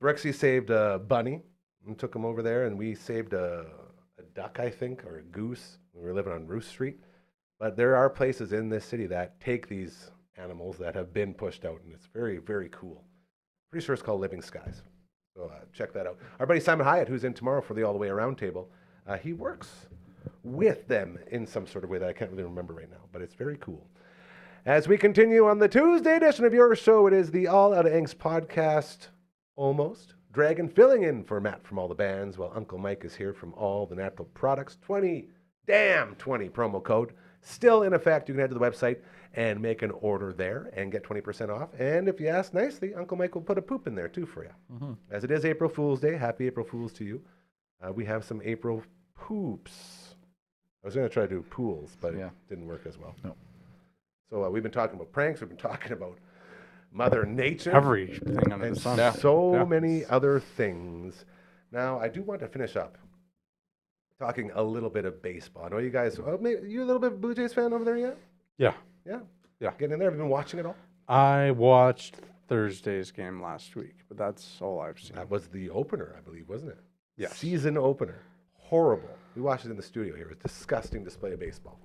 Speaker 3: Brexy saved a bunny and took him over there, and we saved a duck, I think, or a goose. We were living on Roost Street. But there are places in this city that take these animals that have been pushed out, and it's very, very cool. Pretty sure it's called Living Skies. So check that out. Our buddy Simon Hyatt, who's in tomorrow for the All the Way Around table, he works with them in some sort of way that I can't really remember right now, but it's very cool. As we continue on the Tuesday edition of your show, it is the All Out of Angst podcast, almost. Dragon filling in for Matt from all the bands, while Uncle Mike is here from all the natural products. 20 promo code. Still in effect. You can head to the website and make an order there and get 20% off. And if you ask nicely, Uncle Mike will put a poop in there too for you. As it is April Fool's Day, happy April Fool's to you. We have some April poops. I was going to try to do pools, but it didn't work as well.
Speaker 4: No.
Speaker 3: So we've been talking about pranks. We've been talking about Mother Nature.
Speaker 5: Everything under
Speaker 3: And
Speaker 5: the sun.
Speaker 3: so many other things. Now, I do want to finish up talking a little bit of baseball. I know you guys, maybe you a little bit Blue Jays fan over there yet?
Speaker 5: Yeah.
Speaker 3: Yeah?
Speaker 5: Yeah.
Speaker 3: Getting in there? Have you been watching it all?
Speaker 5: I watched Thursday's game last week, but that's all I've seen.
Speaker 3: That was the opener, I believe, wasn't it?
Speaker 5: Yes.
Speaker 3: Season opener. Horrible. We watched it in the studio here. It was a disgusting display of baseball.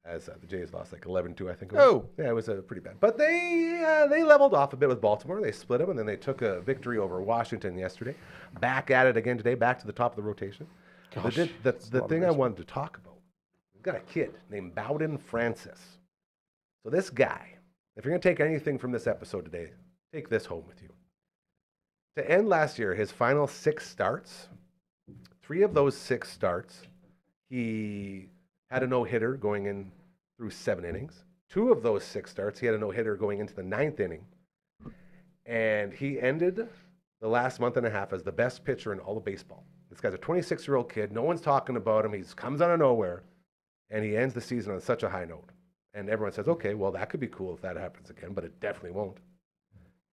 Speaker 3: As the Jays lost like 11-2, I think it was.
Speaker 4: Oh.
Speaker 3: Yeah, it was pretty bad. But they leveled off a bit with Baltimore. They split them, and then they took a victory over Washington yesterday. Back at it again today, back to the top of the rotation.
Speaker 5: Gosh,
Speaker 3: the
Speaker 5: that's a lot of
Speaker 3: thing I
Speaker 5: baseball.
Speaker 3: wanted to talk about, we've got a kid named Bowden Francis. So this guy, if you're going to take anything from this episode today, take this home with you. To end last year, his final 6 starts, 3 of those 6 starts, he had a no-hitter going in through 7 innings. 2 of those 6 starts, he had a no-hitter going into the 9th inning. And he ended the last month and a half as the best pitcher in all of baseball. This guy's a 26-year-old kid. No one's talking about him. He comes out of nowhere, and he ends the season on such a high note. And everyone says, okay, well, that could be cool if that happens again, but it definitely won't.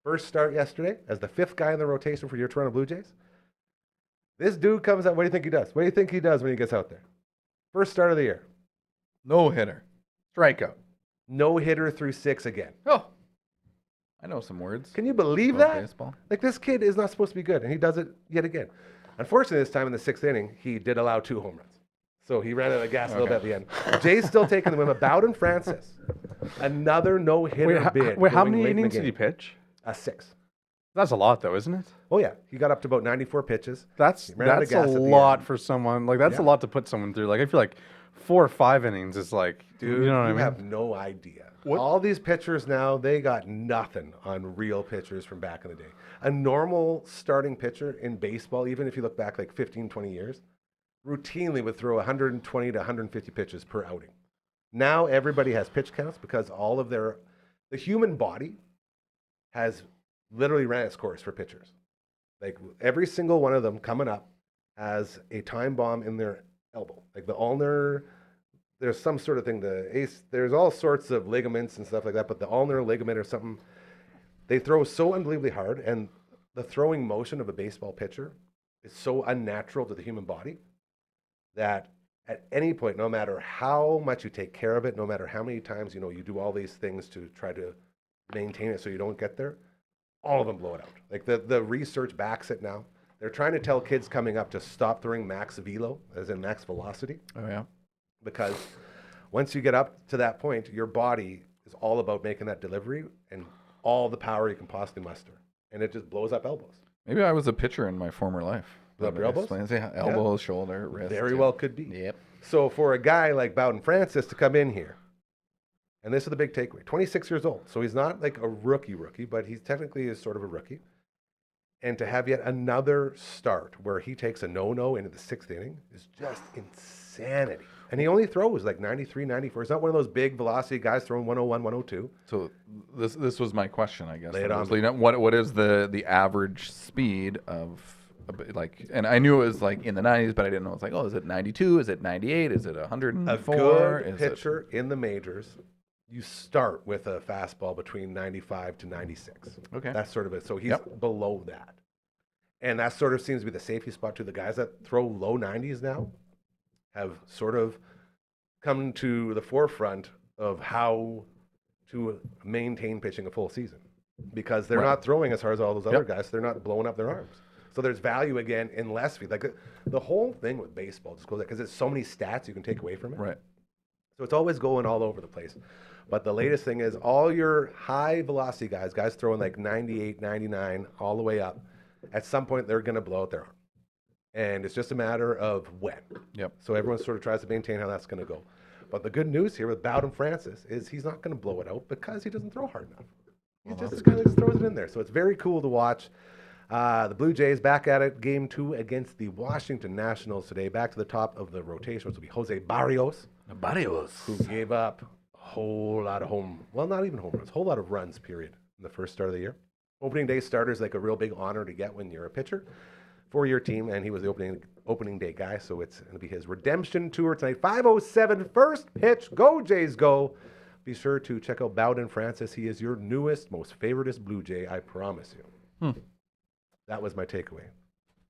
Speaker 3: First start yesterday as the 5th guy in the rotation for your Toronto Blue Jays. This dude comes out. What do you think he does? What do you think he does when he gets out there? First start of the year.
Speaker 4: No hitter. Strikeout.
Speaker 3: No hitter through 6 again.
Speaker 4: Oh. I know some words.
Speaker 3: Can you believe
Speaker 4: about
Speaker 3: that?
Speaker 4: baseball.
Speaker 3: Like, this kid is not supposed to be good, and he does it yet again. Unfortunately, this time in the 6th inning, he did allow 2 home runs. So he ran out of gas a little bit at the end. Jay's still taking the win. Bowden Francis, another no-hitter bid.
Speaker 5: Wait, how many
Speaker 3: late in the
Speaker 5: innings did he
Speaker 3: game.
Speaker 5: pitch?
Speaker 3: 6.
Speaker 5: That's a lot, though, isn't it?
Speaker 3: Oh, yeah. He got up to about 94 pitches.
Speaker 5: That's
Speaker 3: ran out of
Speaker 5: a
Speaker 3: gas at the
Speaker 5: lot
Speaker 3: end.
Speaker 5: for someone. Like, that's
Speaker 3: Yeah.
Speaker 5: a lot to put someone through. Like, I feel like 4 or 5 innings is like,
Speaker 3: Dude,
Speaker 5: you know what I mean?
Speaker 3: have no idea.
Speaker 5: What?
Speaker 3: All these pitchers now, they got nothing on real pitchers from back in the day. A normal starting pitcher in baseball, even if you look back like 15, 20 years, routinely would throw 120 to 150 pitches per outing. Now everybody has pitch counts because all of the human body has literally ran its course for pitchers. Like every single one of them coming up has a time bomb in their elbow. Like the ulnar, there's some sort of thing, there's all sorts of ligaments and stuff like that, but the ulnar ligament or something, they throw so unbelievably hard, and the throwing motion of a baseball pitcher is so unnatural to the human body that at any point, no matter how much you take care of it, no matter how many times, you do all these things to try to maintain it so you don't get there, all of them blow it out. Like the research backs it now. They're trying to tell kids coming up to stop throwing max velo, as in max velocity.
Speaker 4: Oh, yeah.
Speaker 3: Because once you get up to that point, your body is all about making that delivery and all the power you can possibly muster. And it just blows up elbows.
Speaker 4: Maybe I was a pitcher in my former life.
Speaker 3: Blow up your elbows?
Speaker 4: Explains, yeah, elbows, shoulder, wrist.
Speaker 3: Very
Speaker 4: yeah.
Speaker 3: well could be.
Speaker 4: Yep.
Speaker 3: So for a guy like Bowden Francis to come in here, and this is the big takeaway, 26 years old. So he's not like a rookie, but he's technically is sort of a rookie. And to have yet another start where he takes a no-no into the 6th inning is just insanity. And he only throws like 93, 94. He's not one of those big velocity guys throwing 101, 102.
Speaker 4: So this was my question, I guess.
Speaker 3: Lay it on
Speaker 4: So, what is the average speed of, like, and I knew it was like in the 90s, but I didn't know. It's like, is it 92? Is it 98? Is it 104?
Speaker 3: A good pitcher in the majors, you start with a fastball between 95 to 96.
Speaker 4: Okay.
Speaker 3: That's sort of it. So he's below that. And that sort of seems to be the safety spot too. The guys that throw low 90s now have sort of come to the forefront of how to maintain pitching a full season because they're not throwing as hard as all those other guys. So they're not blowing up their arms. So there's value again in less speed. Like the whole thing with baseball just goes because there's so many stats you can take away from it.
Speaker 4: Right.
Speaker 3: So it's always going all over the place. But the latest thing is all your high velocity guys throwing like 98, 99, all the way up, at some point they're going to blow out their arm. And it's just a matter of when.
Speaker 4: Yep.
Speaker 3: So everyone sort of tries to maintain how that's going to go. But the good news here with Bowden Francis is he's not going to blow it out because he doesn't throw hard enough. He just kind of just throws it in there. So it's very cool to watch. The Blue Jays back at it, game 2 against the Washington Nationals today. Back to the top of the rotation, which will be Jose Barrios. Who gave up a whole lot of not even home runs, a whole lot of runs, period, in the first start of the year. Opening day starter is like a real big honor to get when you're a pitcher for your team, and he was the opening day guy, so it's going to be his redemption tour tonight. 5:07 first pitch. Go Jays, go. Be sure to check out Bowden Francis. He is your newest, most favoritist Blue Jay, I promise you. That was my takeaway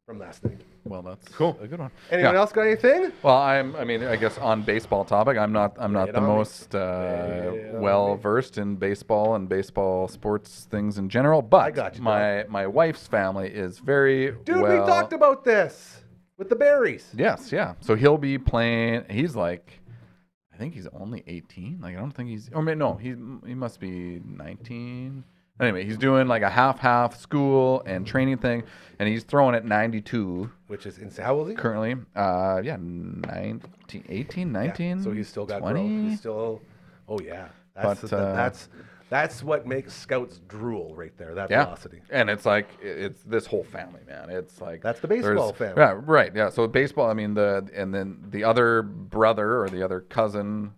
Speaker 3: from last night.
Speaker 4: Well, that's
Speaker 3: cool.
Speaker 4: A good one.
Speaker 3: Anyone else got anything?
Speaker 4: Well, I guess on baseball topic, I'm not the most well versed in baseball and baseball sports things in general. But
Speaker 3: I got you,
Speaker 4: my wife's family is very
Speaker 3: Dude,
Speaker 4: well.
Speaker 3: we talked about this with the berries.
Speaker 4: Yes, yeah. So he'll be playing. He's like, I think he's only 18. Like I don't think he's. Or no, he must be 19. Anyway, he's doing like a half school and training thing, and he's throwing at 92.
Speaker 3: Which is insane. How old is he?
Speaker 4: Currently, 19, 18, 19.
Speaker 3: Yeah, so he's still got
Speaker 4: 20.
Speaker 3: growth. He's still, oh yeah. That's what makes scouts drool right there. That velocity.
Speaker 4: And it's like it's this whole family, man. It's like
Speaker 3: that's the baseball family.
Speaker 4: Yeah, right. Yeah. So baseball. I mean and then the other brother or the other cousin.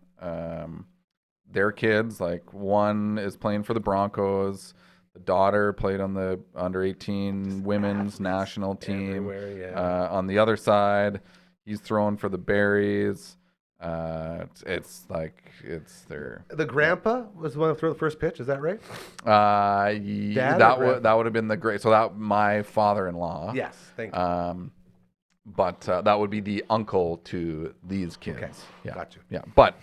Speaker 4: Their kids, like one is playing for the Broncos, The daughter played on the under 18 women's national team. On the other side, he's throwing for the Berries. It's their.
Speaker 3: The grandpa was the one to throw the first pitch. Is that right?
Speaker 4: That would have been the great. So that my father-in-law.
Speaker 3: Yes, thank you.
Speaker 4: But that would be the uncle to these kids.
Speaker 3: Okay,
Speaker 4: Yeah,
Speaker 3: got you.
Speaker 4: Yeah, but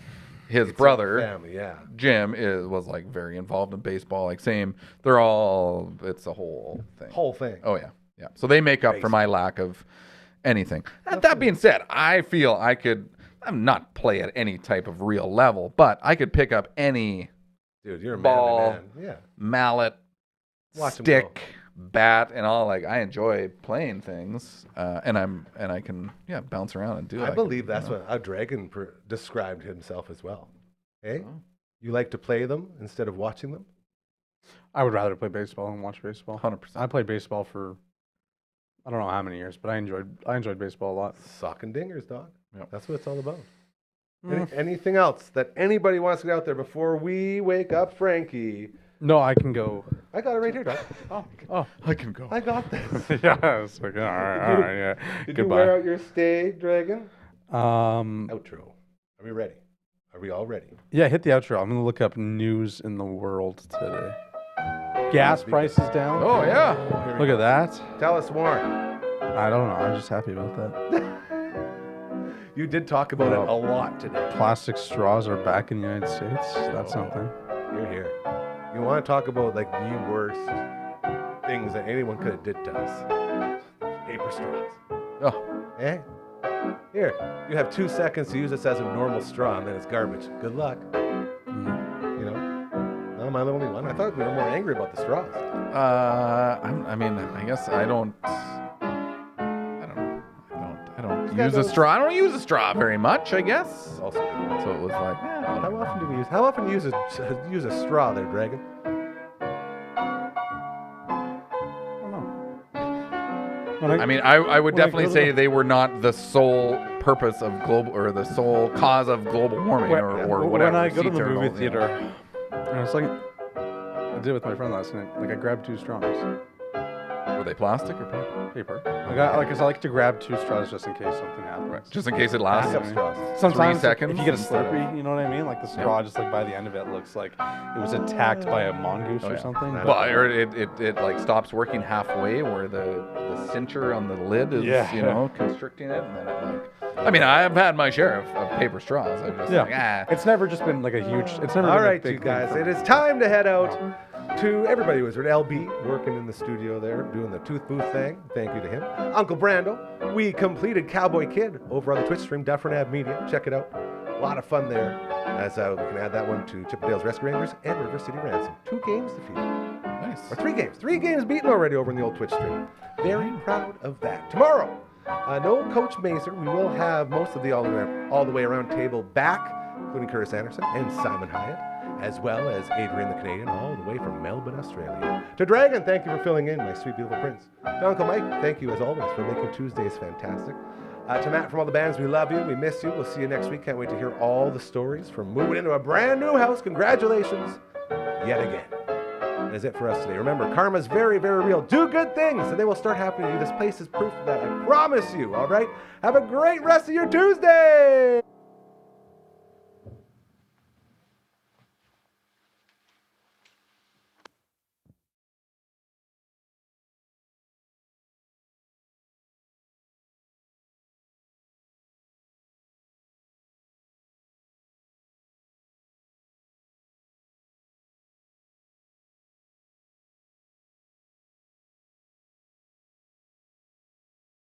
Speaker 4: his brother,
Speaker 3: family,
Speaker 4: Jim, was like very involved in baseball. Like same, they're all. It's a whole thing.
Speaker 3: Whole thing.
Speaker 4: Oh yeah. So they make up for my lack of anything. And that being said, I feel I could. I'm not play at any type of real level, but I could pick up any.
Speaker 3: Dude, you're a
Speaker 4: ball,
Speaker 3: man. Yeah.
Speaker 4: Mallet, stick, bat, and all. Like I enjoy playing things, and I can bounce around and do.
Speaker 3: I believe that's what a dragon described himself as well. Hey, you like to play them instead of watching them?
Speaker 5: I would rather play baseball than watch baseball.
Speaker 4: 100%.
Speaker 5: I played baseball for I don't know how many years, but I enjoyed baseball a lot.
Speaker 3: Sock and dingers, dog.
Speaker 4: Yep.
Speaker 3: That's what it's all about. Anything else that anybody wants to get out there before we wake up Frankie?
Speaker 5: No, I can go.
Speaker 3: I got it right here, dog.
Speaker 5: Oh,
Speaker 4: I can go.
Speaker 3: I got this.
Speaker 5: yeah, it's like all right, yeah.
Speaker 3: Did
Speaker 5: Goodbye.
Speaker 3: you wear out your stay, Dragon?
Speaker 5: Outro.
Speaker 3: Are we ready? Are we all ready?
Speaker 5: Yeah, hit the outro. I'm gonna look up news in the world today. Gas prices down.
Speaker 4: Oh yeah.
Speaker 5: Look at that.
Speaker 3: Tell us more.
Speaker 5: I don't know. I'm just happy about that.
Speaker 3: You did talk about it a lot today.
Speaker 5: Plastic straws are back in the United States. That's something.
Speaker 3: You're here. You want to talk about like the worst things that anyone could have did to us? Paper straws.
Speaker 4: Oh.
Speaker 3: Eh? Here, you have 2 seconds to use this as a normal straw, and then it's garbage. Good luck. You know? No, am I the only one? I thought we were more angry about the straws.
Speaker 4: I guess I don't use a straw. I don't use a straw very much, I guess.
Speaker 3: Also good one.
Speaker 4: So it was like,
Speaker 3: How often do you use a straw there, Dragon?
Speaker 4: I would definitely say they were not the sole purpose of global or the sole cause of global warming or whatever.
Speaker 5: When I go to the movie theater, and it's like I did with my friend last night. Like I grabbed 2 straws.
Speaker 4: Were they plastic or paper?
Speaker 5: Paper. I like to grab 2 straws just in case something happens.
Speaker 4: Right. Just in case it lasts.
Speaker 3: Backup straws.
Speaker 5: Sometimes
Speaker 4: 3 seconds.
Speaker 5: if you get a
Speaker 4: instead of-
Speaker 5: Slurpee, you know what I mean? Like the straw, just like by the end of it, looks like it was attacked by a mongoose or something.
Speaker 4: Well, or it like stops working halfway where the cincher on the lid is constricting it, and then it like. I mean, I've had my share of paper straws. I'm just
Speaker 5: It's never just been like a huge. It's never.
Speaker 3: All
Speaker 5: been
Speaker 3: right,
Speaker 5: a big
Speaker 3: you guys,
Speaker 5: thing
Speaker 3: it is time to head out to everybody who was at LB working in the studio there doing the tooth booth thing. Thank you to him. Uncle Brando, we completed Cowboy Kid over on the Twitch stream, Dufferin Ave Media. Check it out. A lot of fun there. As we can add that one to Chippendale's Rescue Rangers and River City Ransom. 2 games defeated.
Speaker 4: Nice.
Speaker 3: Or 3 games. 3 games beaten already over in the old Twitch stream. Very proud of that. Tomorrow, no Coach Mazer. We will have most of the all the way around table back, including Curtis Anderson and Simon Hyatt, as well as Adrian the Canadian, all the way from Melbourne, Australia. To Dragon, thank you for filling in, my sweet, beautiful prince. To Uncle Mike, thank you as always for making Tuesdays fantastic. To Matt from all the bands, we love you. We miss you. We'll see you next week. Can't wait to hear all the stories from moving into a brand new house. Congratulations yet again. That is it for us today. Remember, karma's very, very real. Do good things, and they will start happening to you. This place is proof of that. I promise you, all right? Have a great rest of your Tuesday!